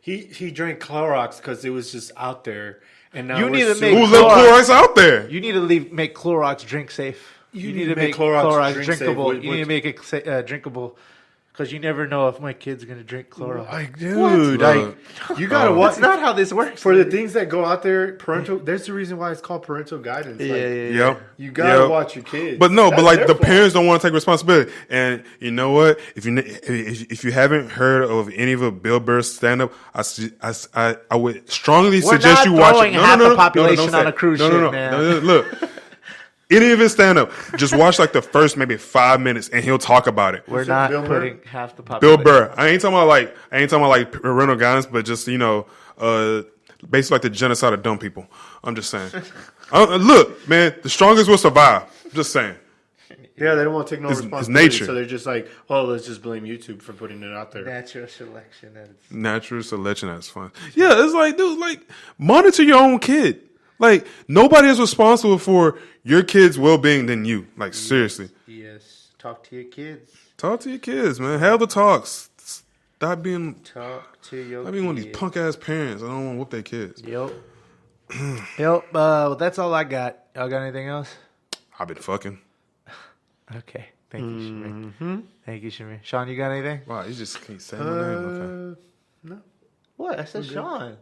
He drank Clorox because it was just out there, and now You we're need to suing- make Who let Clorox out there? You need to make Clorox drink safe. You need to make Clorox drink safe. drinkable. What- You need to make it drinkable. Because you never know if my kid's going to drink Clorox. Like, dude, you gotta watch. That's not how this works. For the things that go out there, parental. There's the reason why it's called parental guidance. Like, Yep. You gotta watch your kids. But no, That's like their the fault. parents don't want to take responsibility. And you know what? If you haven't heard of any of a Bill Burr stand up, I would strongly suggest you watch it. throwing half the population on a cruise ship, man. No, look. Any of his stand up, just watch like the first maybe 5 minutes and he'll talk about it. We're it not Bill Burr? putting half the population. Bill Burr. I ain't talking about like parental guidance, but just basically like the genocide of dumb people. I'm just saying. Look, man, the strongest will survive. I'm just saying. Yeah, they don't want to take no It's responsibility. nature. So they're just like, oh, let's just blame YouTube for putting it out there. Natural selection. Natural selection, that's fun. Yeah, it's like, dude, like monitor your own kid. Like nobody is responsible for your kid's well-being than you. Like seriously. Yes. Talk to your kids. Talk to your kids, man. Have the talks. Stop being Talk to your one of these punk ass parents. I don't want to whoop their kids. Yep. Well, that's all I got. Y'all got anything else? I've been fucking. Okay. Thank you, Shamir. Thank you, Shamir. Sean, you got anything? Wow, you just can't say my name. Okay. No. What? I said Sean.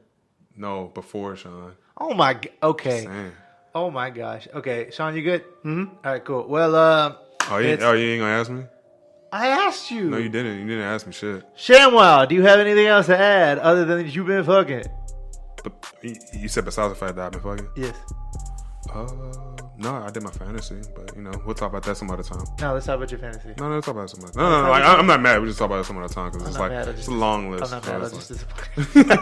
No, before Sean. Oh my. Okay. Damn. Oh my gosh. Okay, Sean, you good? Mm-hmm. All right, cool. Well, Oh, you ain't gonna ask me? I asked you. No, you didn't. You didn't ask me shit. Shamwow, do you have anything else to add other than you've been fucking? But you said besides the fact that I've been fucking. Yes. No, I did my fantasy, but we'll talk about that some other time. No, let's talk about your fantasy. No, let's talk about it some other time. No. Like, I'm not mad. We just talk about it some other time because it's not like mad, it's a long list. I'm not mad. I'm So just it's disappointed. like-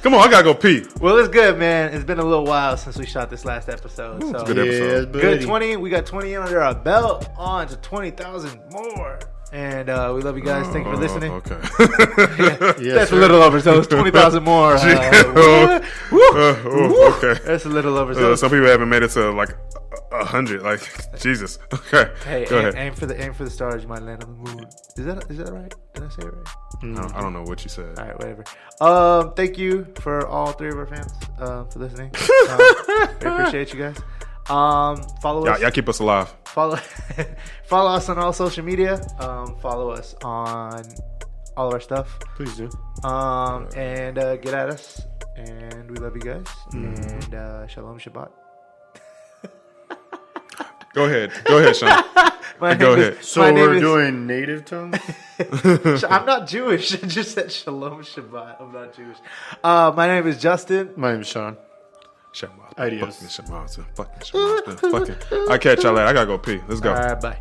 Come on, I gotta go pee. Well, it's good, man. It's been a little while since we shot this last episode. So Good episode. good 20. We got 20 in under our belt. On to 20,000 more. And we love you guys. Thank you for listening. Okay. That's a little over. So it's 20,000 more. Okay. That's a little over. So Some people haven't made it to like 100. Like Jesus. Okay. hey, Go ahead. aim for the stars. You might land on the moon. Is that right? Did I say it right? I don't know what you said. All right, whatever. Thank you for all three of our fans for listening. We appreciate you guys. Follow us. Y'all keep us alive. Follow us on all social media. Follow us on all of our stuff. Please do. And get at us. And we love you guys. And Shalom Shabbat. Go ahead, Sean. My Go name is- ahead. So my name we're is- doing native tongues? I'm not Jewish. I just said Shalom Shabbat. I'm not Jewish. My name is Justin. My name's Sean. Shemata. Adios. Fucking Shemata. Fucking Shemata. Fucking. I catch y'all later. I gotta go pee. Let's go. All right, bye.